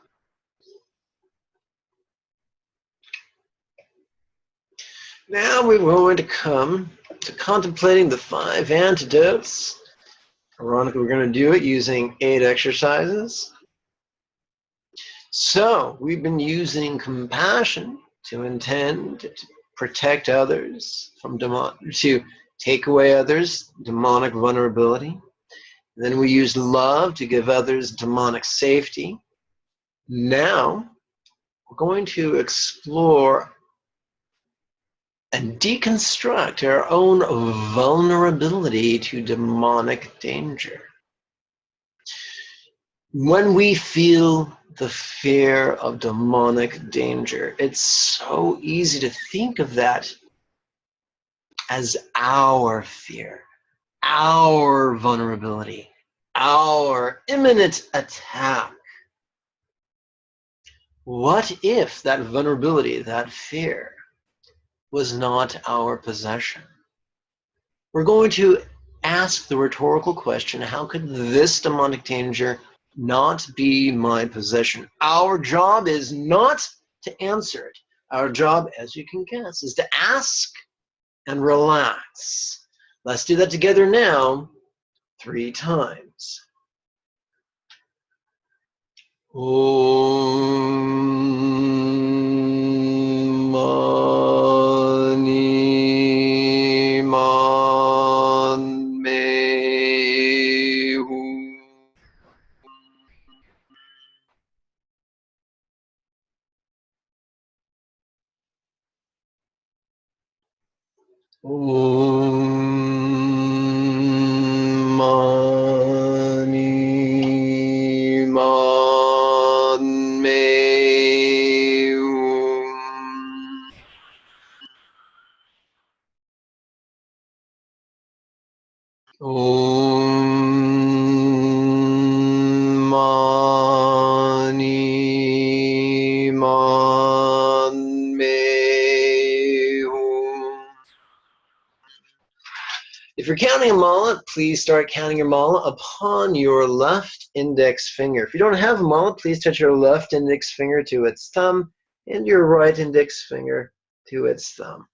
Speaker 1: Now we're going to come to contemplating the 5 antidotes. Ironically, we're going to do it using 8 exercises. So we've been using compassion to intend to protect others from to take away others' demonic vulnerability. Then we used love to give others demonic safety. Now we're going to explore and deconstruct our own vulnerability to demonic danger. When we feel the fear of demonic danger, it's so easy to think of that as our fear, our vulnerability, our imminent attack. What if that vulnerability, that fear, was not our possession? We're going to ask the rhetorical question, how could this demonic danger not be my possession? Our job is not to answer it. Our job, as you can guess, is to ask and relax. Let's do that together now, 3 times. Om Mani Man Me Om Mani Man Me Om Mani Man Me Hum. If you're counting a mala, please start counting your mala upon your left index finger. If you don't have a mala, please touch your left index finger to its thumb and your right index finger to its thumb.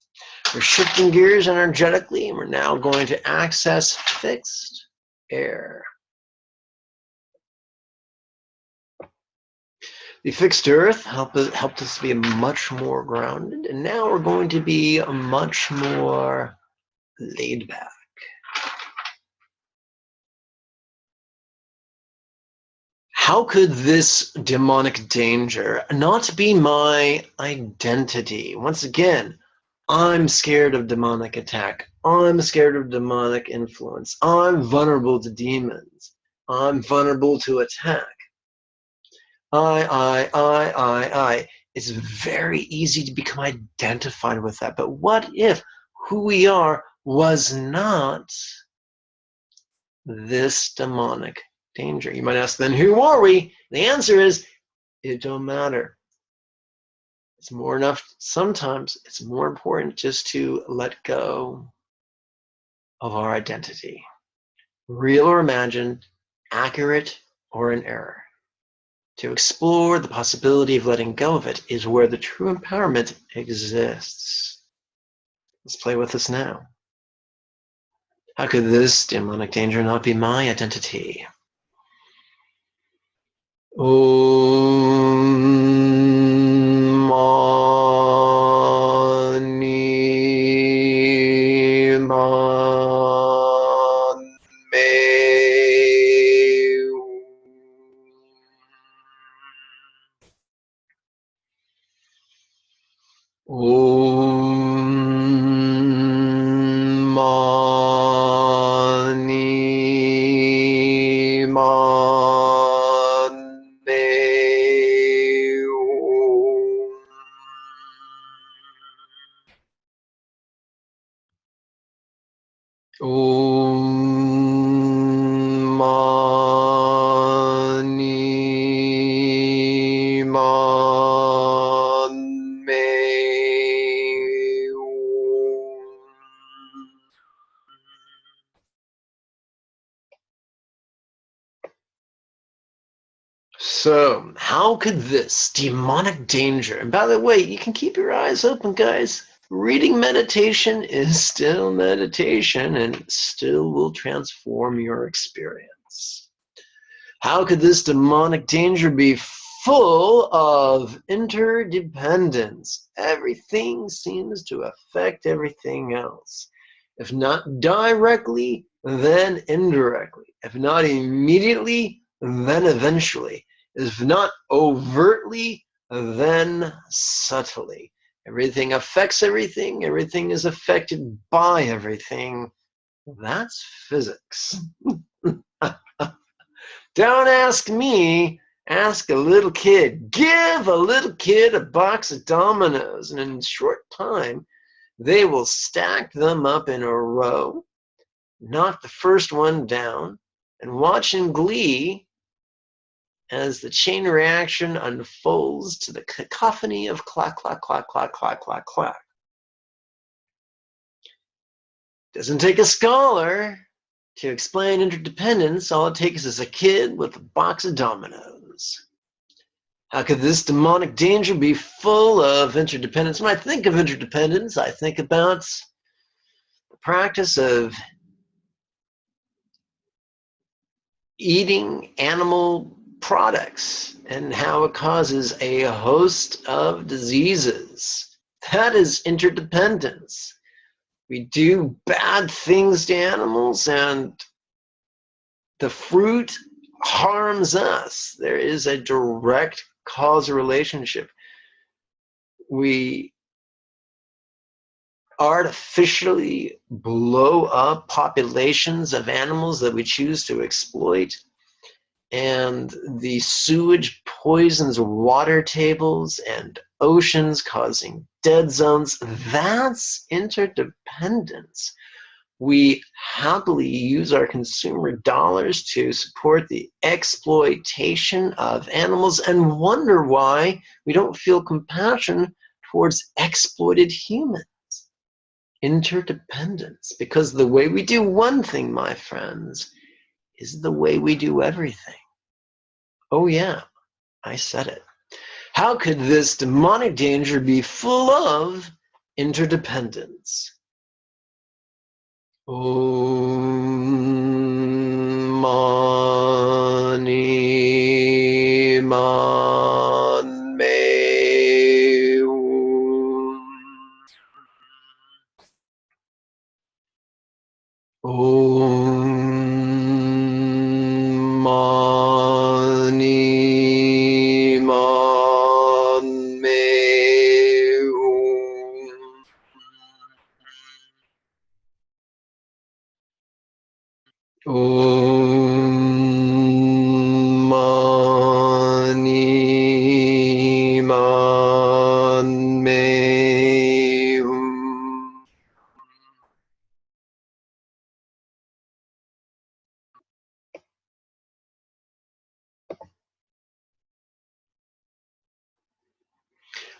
Speaker 1: We're shifting gears energetically, and we're now going to access fixed air. The fixed earth helped us be much more grounded, and now we're going to be much more laid back. How could this demonic danger not be my identity? Once again, I'm scared of demonic attack. I'm scared of demonic influence. I'm vulnerable to demons. I'm vulnerable to attack. I. It's very easy to become identified with that. But what if who we are was not this demonic danger? You might ask, then who are we? The answer is, it don't matter. It's more enough. Sometimes it's more important just to let go of our identity. Real or imagined, accurate or an error. To explore the possibility of letting go of it is where the true empowerment exists. Let's play with this now. How could this demonic danger not be my identity? Om Mani Man Me. Om Mani Man Me Hum. Om Mani Man Me Hum. So, how could this demonic danger, and by the way, you can keep your eyes open, guys. Reading meditation is still meditation and still will transform your experience. How could this demonic danger be full of interdependence? Everything seems to affect everything else. If not directly, then indirectly. If not immediately, then eventually. If not overtly, then subtly. Everything affects everything. Everything is affected by everything. That's physics. Don't ask me, ask a little kid. Give a little kid a box of dominoes, and in a short time, they will stack them up in a row, knock the first one down, and watch in glee as the chain reaction unfolds to the cacophony of clack, clack, clack, clack, clack, clack, clack. Doesn't take a scholar to explain interdependence. All it takes is a kid with a box of dominoes. How could this demonic danger be full of interdependence? When I think of interdependence, I think about the practice of eating animal products and how it causes a host of diseases. That is interdependence. We do bad things to animals and the fruit harms us. There is a direct causal relationship. We artificially blow up populations of animals that we choose to exploit, and the sewage poisons water tables and oceans, causing dead zones. That's interdependence. We happily use our consumer dollars to support the exploitation of animals and wonder why we don't feel compassion towards exploited humans. Interdependence, because the way we do one thing, my friends, is the way we do everything. Oh yeah, I said it. How could this demonic danger be full of interdependence? Om Mani Man Me Om Mani Man Me Om Mani Man Me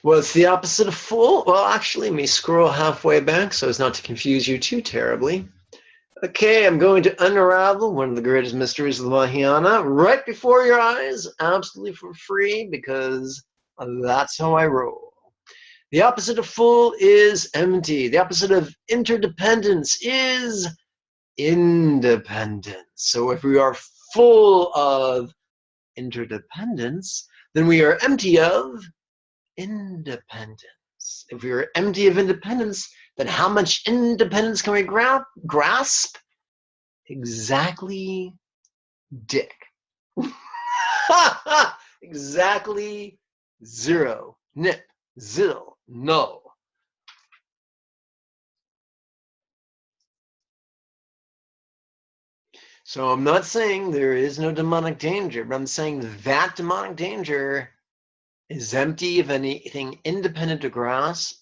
Speaker 1: What's the opposite of full? Well, actually, let me scroll halfway back so as not to confuse you too terribly. Okay, I'm going to unravel one of the greatest mysteries of the Mahayana right before your eyes, absolutely for free, because that's how I roll. The opposite of full is empty. The opposite of interdependence is independence. So if we are full of interdependence, then we are empty of independence. If we are empty of independence, then how much independence can we grasp? Exactly dick. Exactly zero. Nip. Zil. No. So I'm not saying there is no demonic danger, but I'm saying that demonic danger is empty of anything independent to grasp.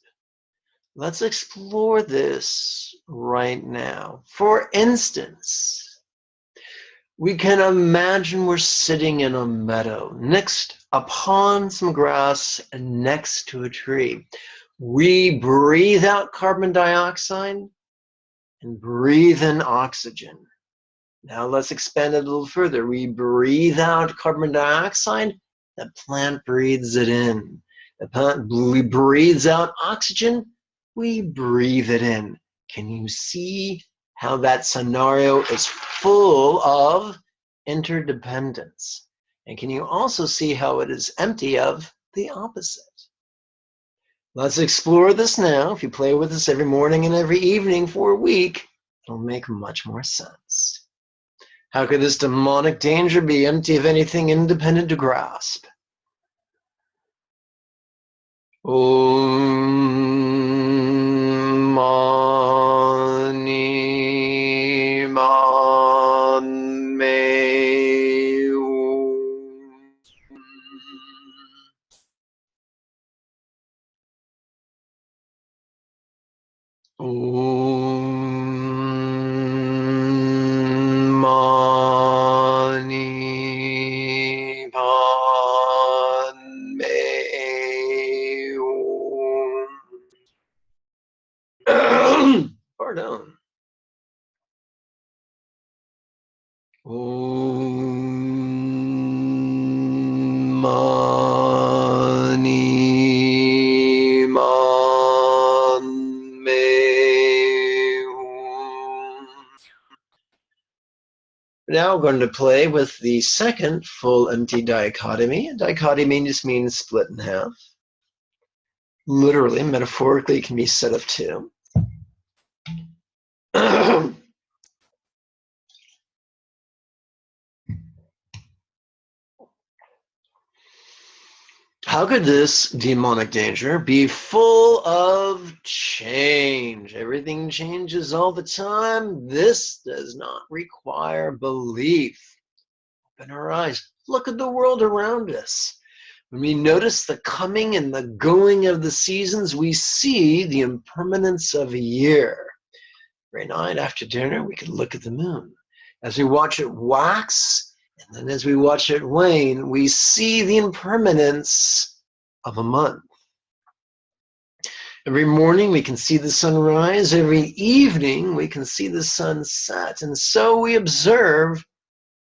Speaker 1: Let's explore this right now. For instance, we can imagine we're sitting in a meadow next upon some grass and next to a tree. We breathe out carbon dioxide and breathe in oxygen. Now let's expand it a little further. We breathe out carbon dioxide, the plant breathes it in. The plant breathes out oxygen, we breathe it in. Can you see how that scenario is full of interdependence? And can you also see how it is empty of the opposite? Let's explore this now. If you play with us every morning and every evening for a week, it'll make much more sense. How could this demonic danger be empty of anything independent to grasp? Om Mani Man Me Om Mani Man Me Pardon. Om Mani Man Me Now we're going to play with the second full empty dichotomy. Dichotomy just means split in half. Literally, metaphorically, it can be set of two. How could this demonic danger be full of change? Everything changes all the time. This does not require belief. Open our eyes. Look at the world around us. When we notice the coming and the going of the seasons, we see the impermanence of a year. Every night after dinner, we could look at the moon. As we watch it wax, and then as we watch it wane, we see the impermanence of a month. Every morning we can see the sun rise. Every evening we can see the sun set. And so we observe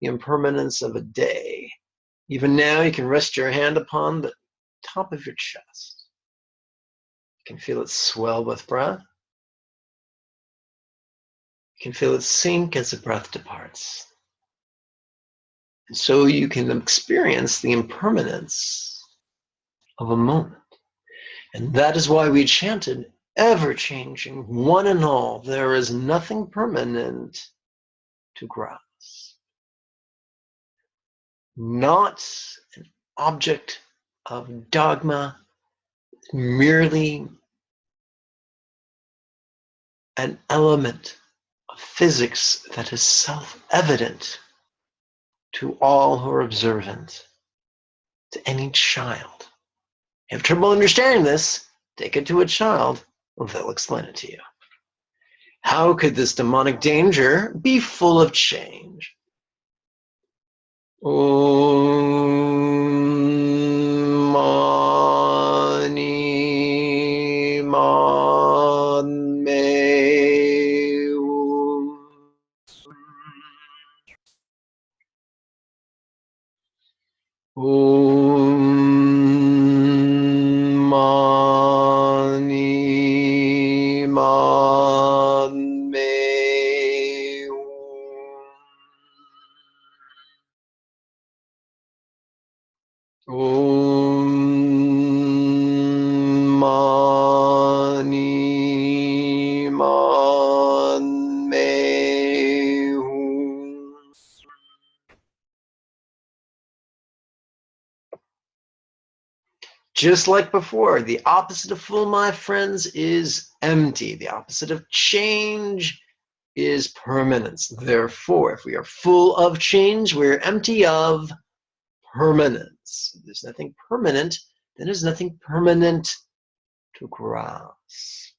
Speaker 1: the impermanence of a day. Even now you can rest your hand upon the top of your chest. You can feel it swell with breath. You can feel it sink as the breath departs. And so you can experience the impermanence of a moment. And that is why we chanted, ever-changing, one and all, there is nothing permanent to grasp. Not an object of dogma, merely an element of physics that is self-evident to all who are observant, to any child. If you have trouble understanding this, take it to a child, and they'll explain it to you. How could this demonic danger be full of change? Om Mani Padme Om Mani Padme Om Mani Padme Just like before, the opposite of full, my friends, is empty. The opposite of change is permanence. Therefore, if we are full of change, we're empty of permanence. If there's nothing permanent, then there's nothing permanent to grasp.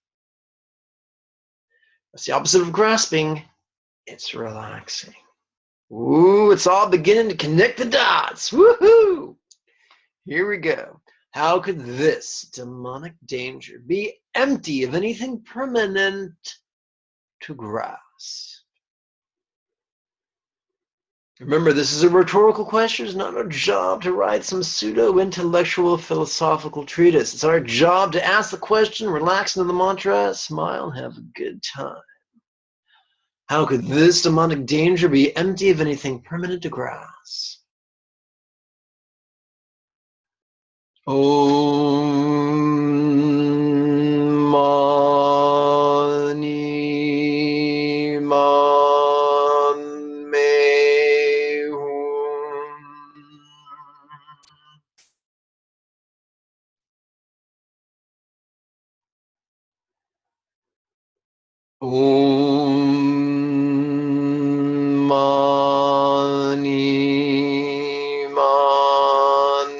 Speaker 1: That's the opposite of grasping. It's relaxing. Ooh, it's all beginning to connect the dots. Woohoo! Here we go. How could this demonic danger be empty of anything permanent to grasp? Remember, this is a rhetorical question. It's not our job to write some pseudo-intellectual philosophical treatise. It's our job to ask the question, relax into the mantra, smile, and have a good time. How could this demonic danger be empty of anything permanent to grasp? Om Mani Padme Om Mani Padme.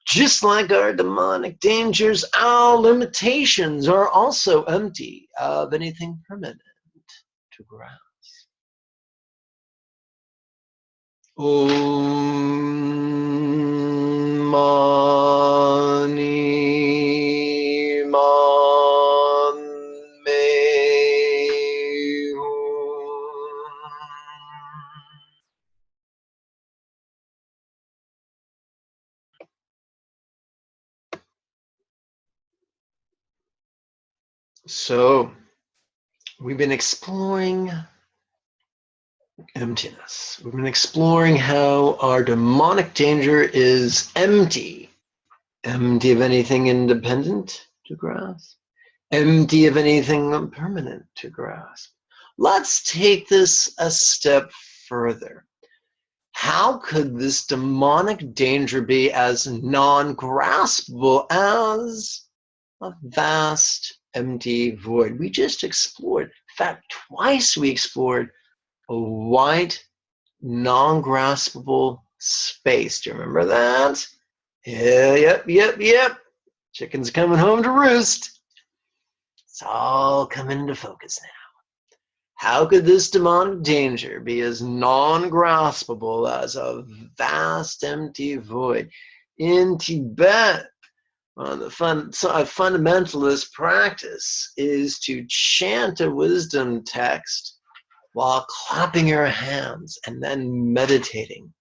Speaker 1: Just like our demonic dangers, our limitations are also empty of anything permanent to grasp. Om Mani Padme So, we've been exploring emptiness. We've been exploring how our demonic danger is empty. Empty of anything independent to grasp. Empty of anything permanent to grasp. Let's take this a step further. How could this demonic danger be as non-graspable as a vast empty void? We just explored, in fact, twice we explored a white, non-graspable space. Do you remember that? Yeah, yep. Chicken's coming home to roost. It's all coming into focus now. How could this demonic danger be as non-graspable as a vast empty void? In Tibet, the fundamentalist practice is to chant a wisdom text while clapping your hands and then meditating.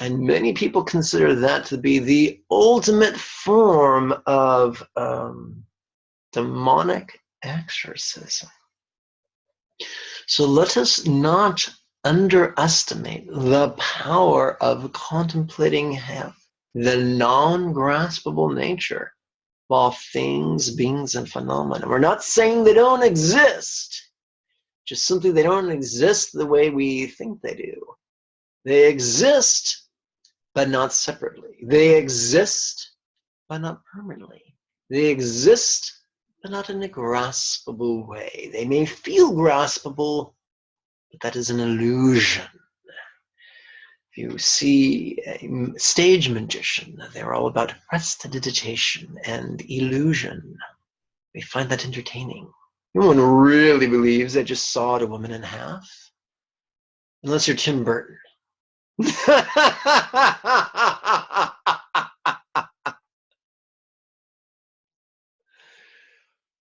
Speaker 1: And many people consider that to be the ultimate form of demonic exorcism. So let us not underestimate the power of contemplating the non-graspable nature of all things, beings, and phenomena. We're not saying they don't exist, just simply they don't exist the way we think they do. They exist, but not separately. They exist, but not permanently. They exist, but not in a graspable way. They may feel graspable, but that is an illusion. If you see a stage magician, they're all about prestidigitation and illusion. We find that entertaining. No one really believes they just sawed a woman in half. Unless you're Tim Burton.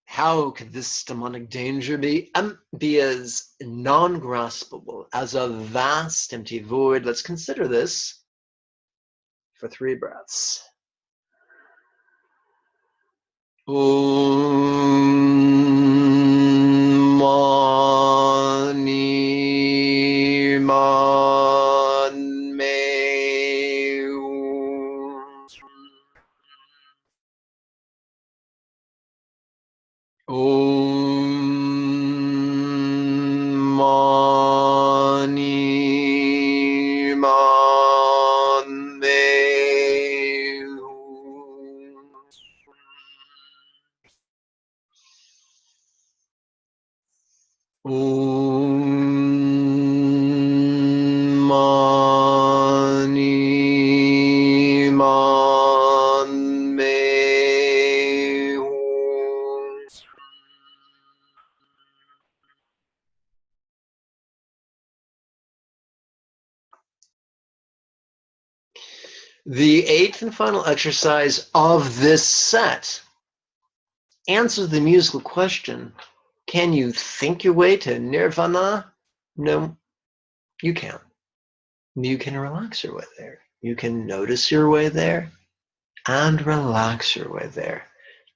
Speaker 1: How could this demonic danger be as non-graspable as a vast empty void? Let's consider this for 3 breaths. Om Mani Man Me Om Mani Man Me Om Mani Man Me The 8th and final exercise of this set answers the musical question, can you think your way to nirvana? No, you can't. You can relax your way there. You can notice your way there and relax your way there.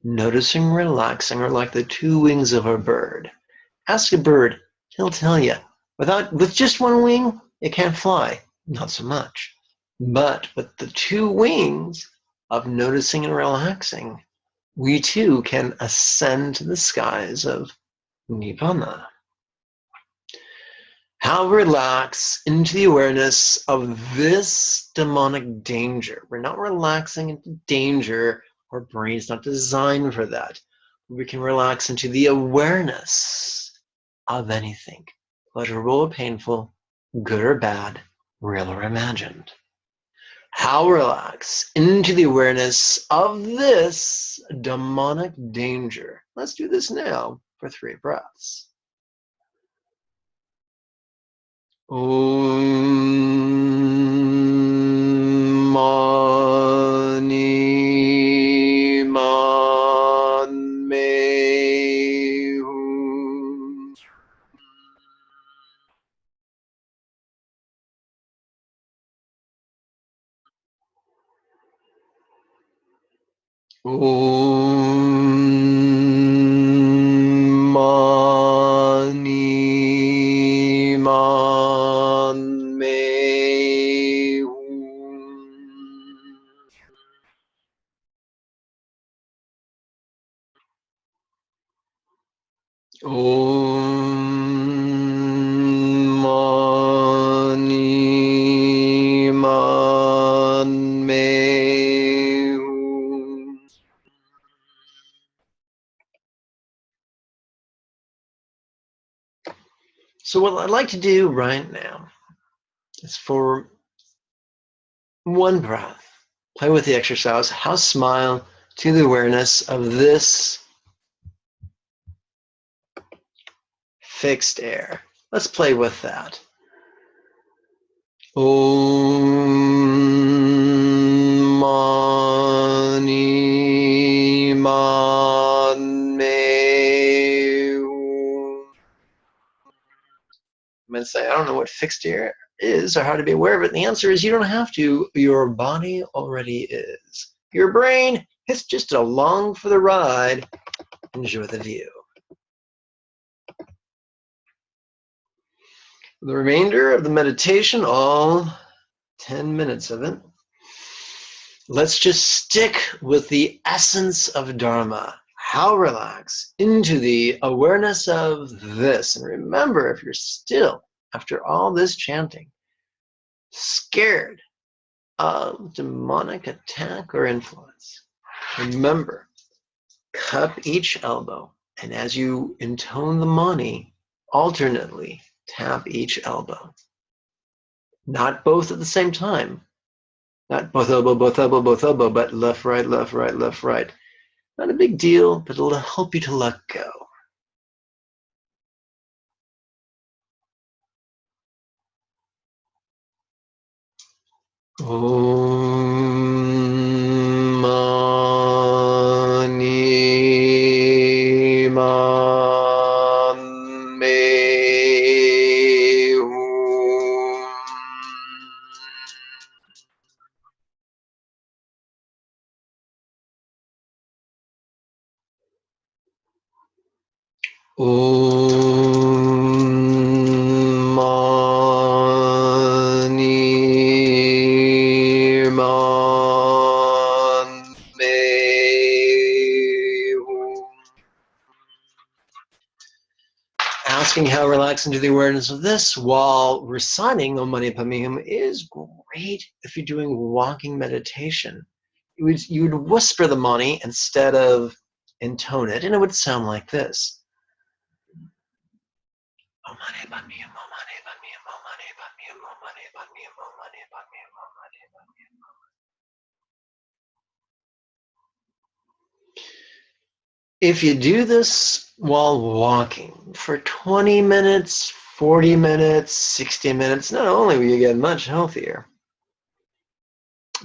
Speaker 1: Noticing and relaxing are like the 2 wings of a bird. Ask a bird, he'll tell you. With just 1 wing, it can't fly. Not so much. But with the 2 wings of noticing and relaxing, we too can ascend to the skies of Nirvana. How relax into the awareness of this demonic danger. We're not relaxing into danger. Our brain's not designed for that. We can relax into the awareness of anything, pleasurable or painful, good or bad, real or imagined. How relax into the awareness of this demonic danger. Let's do this now for 3 breaths. Om Mani Man Me Om Mani Man Me Om Mani Man Me So what I'd like to do right now is for 1 breath, play with the exercise. How smile to the awareness of this fixed air. Let's play with that. Om Mani Man Me. You might say, I don't know what fixed air is or how to be aware of it. And the answer is you don't have to. Your body already is. Your brain is just along for the ride. Enjoy the view. The remainder of the meditation, all 10 minutes of it, let's just stick with the essence of Dharma. How relax into the awareness of this. And remember, if you're still, after all this chanting, scared of demonic attack or influence, remember, cup each elbow. And as you intone the mani, alternately tap each elbow. Not both at the same time. Not both elbow, both elbow, both elbow, but left, right, left, right, left, right. Not a big deal, but it'll help you to let go. Om Mani Man Me Om. Om Mani Man Me Om. Asking how relax into the awareness of this while reciting Om Mani Padme Hum is great if you're doing walking meditation. You would whisper the mani instead of intone it, and it would sound like this. Om Mani Padme Hum, Om Mani Padme Hum, Om Mani Padme Hum, Om Mani Padme Hum, Om Mani Padme Hum, Om Mani Padme Hum. If you do this while walking for 20 minutes, 40 minutes, 60 minutes, not only will you get much healthier,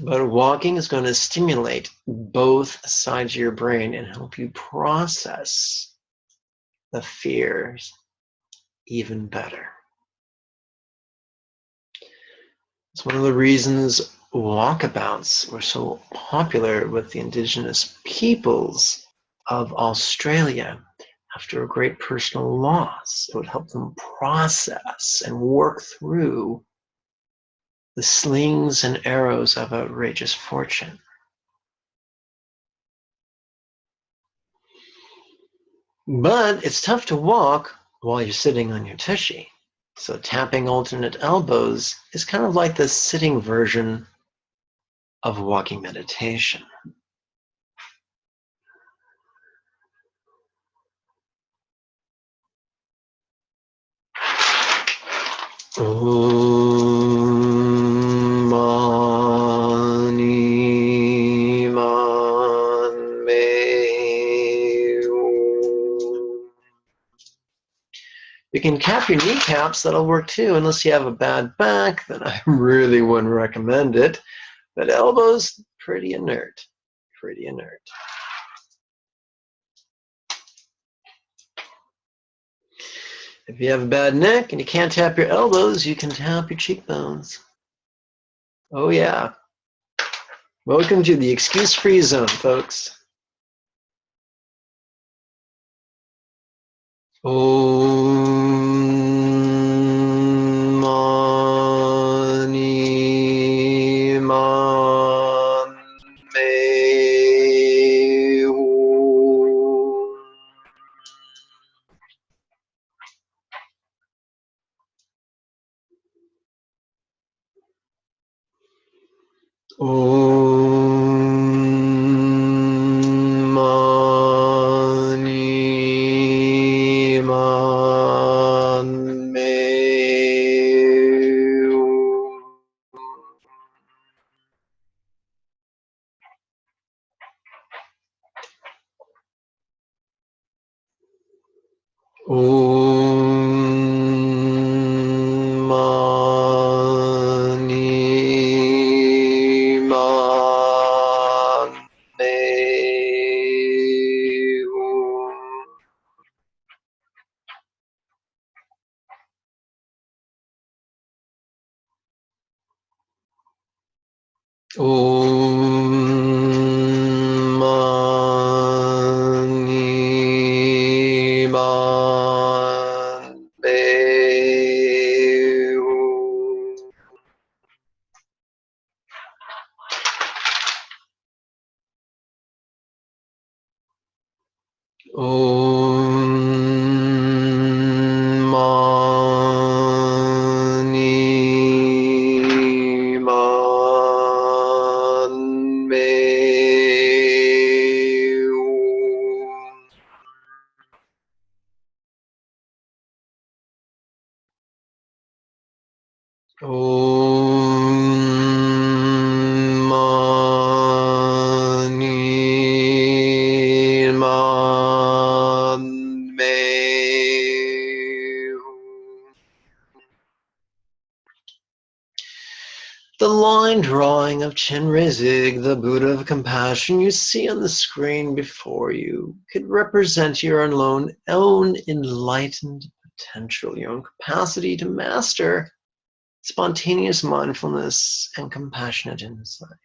Speaker 1: but walking is going to stimulate both sides of your brain and help you process the fears even better. It's one of the reasons walkabouts were so popular with the indigenous peoples of Australia after a great personal loss. It would help them process and work through the slings and arrows of outrageous fortune. But it's tough to walk while you're sitting on your tushy. So tapping alternate elbows is kind of like the sitting version of walking meditation. Om Mani Man Me Om. You can cap your kneecaps, that'll work too, unless you have a bad back, then I really wouldn't recommend it. But elbows, pretty inert, pretty inert. If you have a bad neck and you can't tap your elbows, you can tap your cheekbones. Oh yeah. Welcome to the excuse-free zone, folks. Om Mani Man Me Om. Om Mani Man Om Mani Padme Hum. Om Mani Padme Hum. Om Mani Padme Hum. Om Mani Padme Hum. The line drawing of Chenrezig, the Buddha of compassion you see on the screen before you, could represent your own enlightened potential, your own capacity to master spontaneous mindfulness and compassionate insight.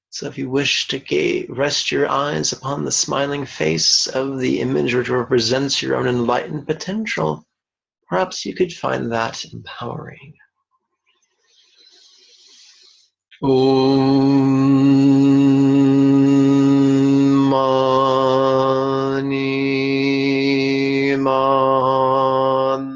Speaker 1: So if you wish to rest your eyes upon the smiling face of the image which represents your own enlightened potential, perhaps you could find that empowering. Om Mani Padme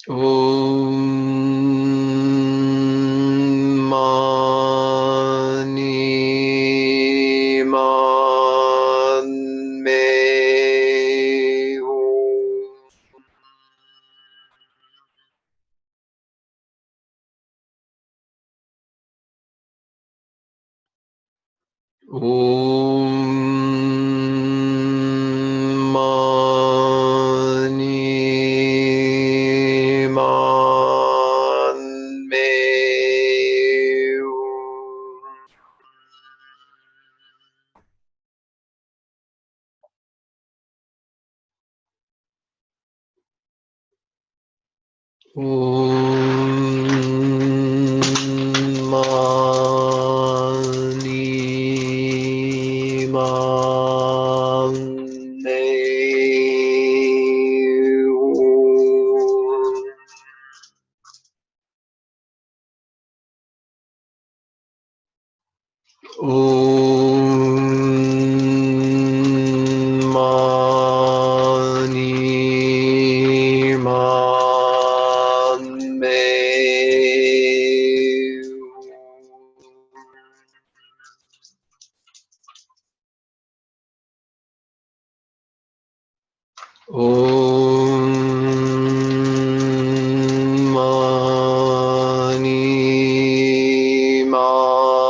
Speaker 1: Hum. Om Mani Padme Hum. Om Mani Padme Hum. Om Mani Padme Hum. Om Mani Padme Hum. Om Mani Padme Hum. Om Mani Padme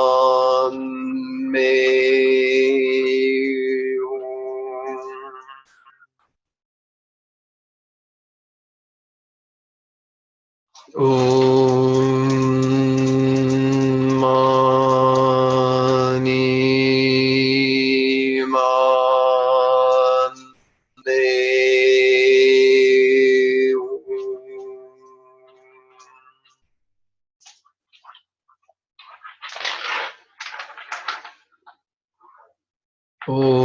Speaker 1: Hum. Om Mani Padme Hum.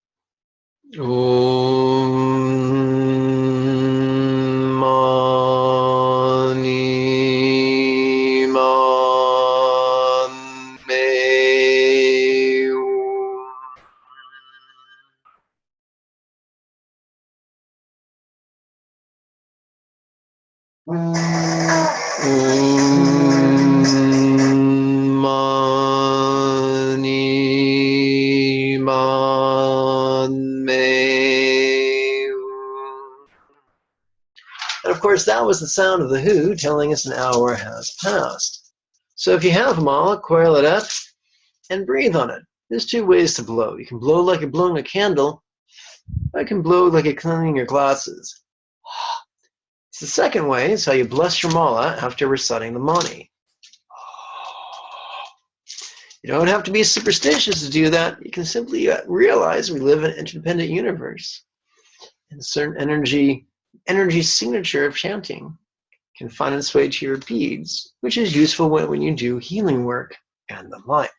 Speaker 1: Om Mani Padme Hum. course, that was the sound of the Who telling us an hour has passed. So if you have a mala, coil it up and breathe on it. There's two ways to blow. You can blow like you're blowing a candle, or you can blow like you're cleaning your glasses. It's the second way. It's how you bless your mala after reciting the mani. You don't have to be superstitious to do that. You can simply realize we live in an interdependent universe. And a certain energy signature of chanting can find its way to your beads, which is useful when you do healing work and the like.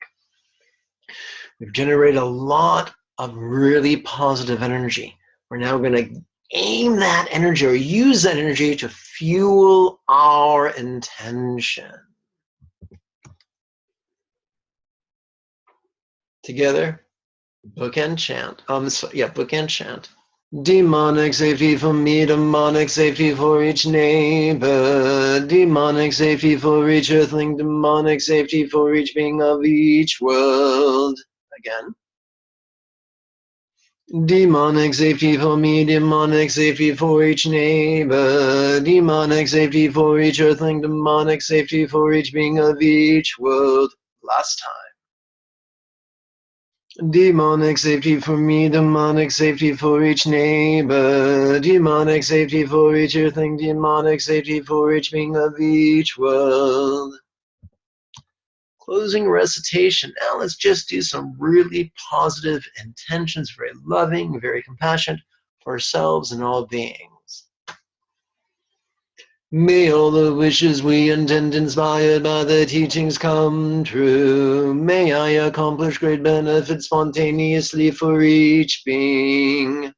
Speaker 1: We've generated a lot of really positive energy. We're now going to aim that energy or use that energy to fuel our intention. Together, Bookend Chant. Bookend Chant. Demonic safety for me, demonic safety for each neighbor, demonic safety for each earthling, demonic safety for each being of each world. Again. Demonic safety for me, demonic safety for each neighbor, demonic safety for each earthling, demonic safety for each being of each world. Last time. Demonic safety for me, demonic safety for each neighbor, demonic safety for each earthling, demonic safety for each being of each world. Closing recitation. Now let's just do some really positive intentions, very loving, very compassionate for ourselves and all beings. May all the wishes we intend inspired by the teachings come true. May I accomplish great benefit spontaneously for each being.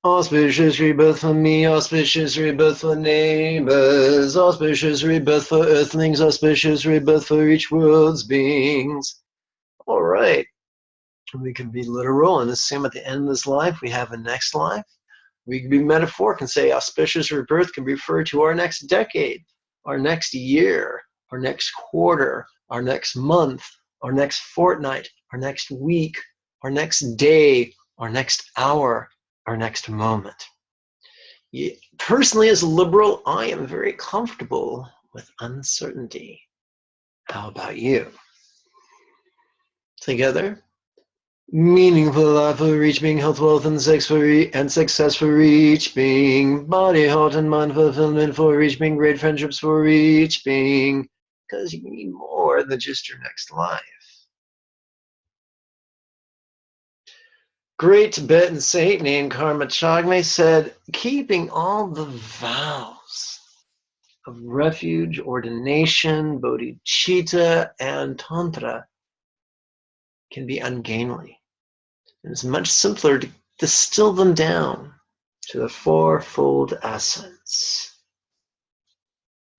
Speaker 1: Auspicious rebirth for me, auspicious rebirth for neighbors, auspicious rebirth for earthlings, auspicious rebirth for each world's beings. All right. We can be literal and assume at the end of this life we have a next life. We can be metaphoric and say auspicious rebirth can refer to our next decade, our next year, our next quarter, our next month, our next fortnight, our next week, our next day, our next hour, our next moment. Personally, as a liberal, I am very comfortable with uncertainty. How about you? Together? Meaningful life for each being, health, wealth, and success for each being, body, heart, and mind fulfillment for each being, great friendships for each being, because you need more than just your next life. Great Tibetan saint named Karma Jigme said, keeping all the vows of refuge, ordination, bodhicitta, and tantra can be ungainly. And it's much simpler to distill them down to the fourfold essence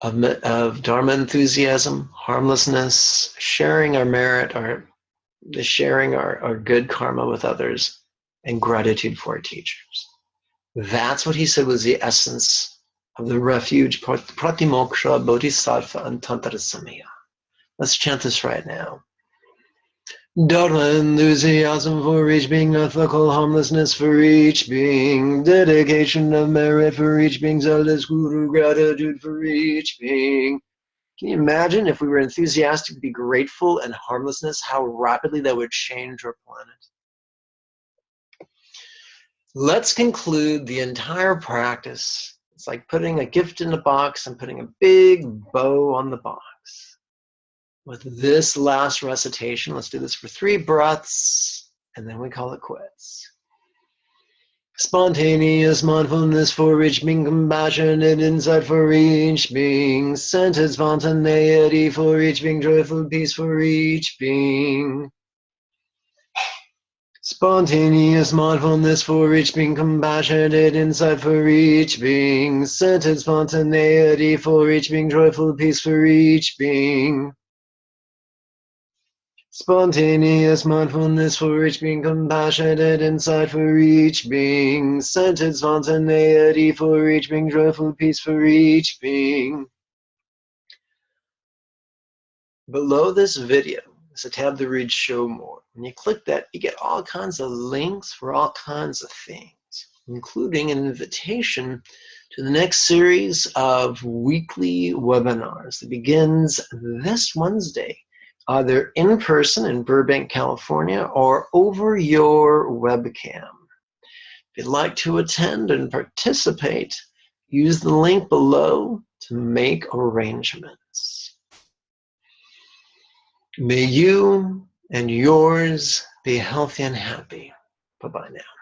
Speaker 1: of Dharma enthusiasm, harmlessness, sharing our merit, sharing our good karma with others, and gratitude for our teachers. That's what he said was the essence of the refuge, pratimoksha, bodhisattva, and tantra samaya. Let's chant this right now. Dharma enthusiasm for each being, ethical harmlessness for each being, dedication of merit for each being, zealous guru gratitude for each being. Can you imagine if we were enthusiastic to be grateful and harmlessness, how rapidly that would change our planet? Let's conclude the entire practice. It's like putting a gift in a box and putting a big bow on the box. With this last recitation, let's do this for 3 breaths, and then we call it quits. Spontaneous mindfulness for each being, compassionate insight for each being, centered spontaneity for each being, joyful peace for each being. Spontaneous mindfulness for each being, compassionate insight for each being, centered spontaneity for each being, joyful peace for each being. Spontaneous mindfulness for each being, compassionate insight for each being, centered spontaneity for each being, joyful peace for each being. Below this video is a tab that reads Show More. When you click that, you get all kinds of links for all kinds of things. including an invitation to the next series of weekly webinars that begins this Wednesday, either in person in Burbank, California, or over your webcam. If you'd like to attend and participate, use the link below to make arrangements. May you and yours be healthy and happy. Bye-bye now.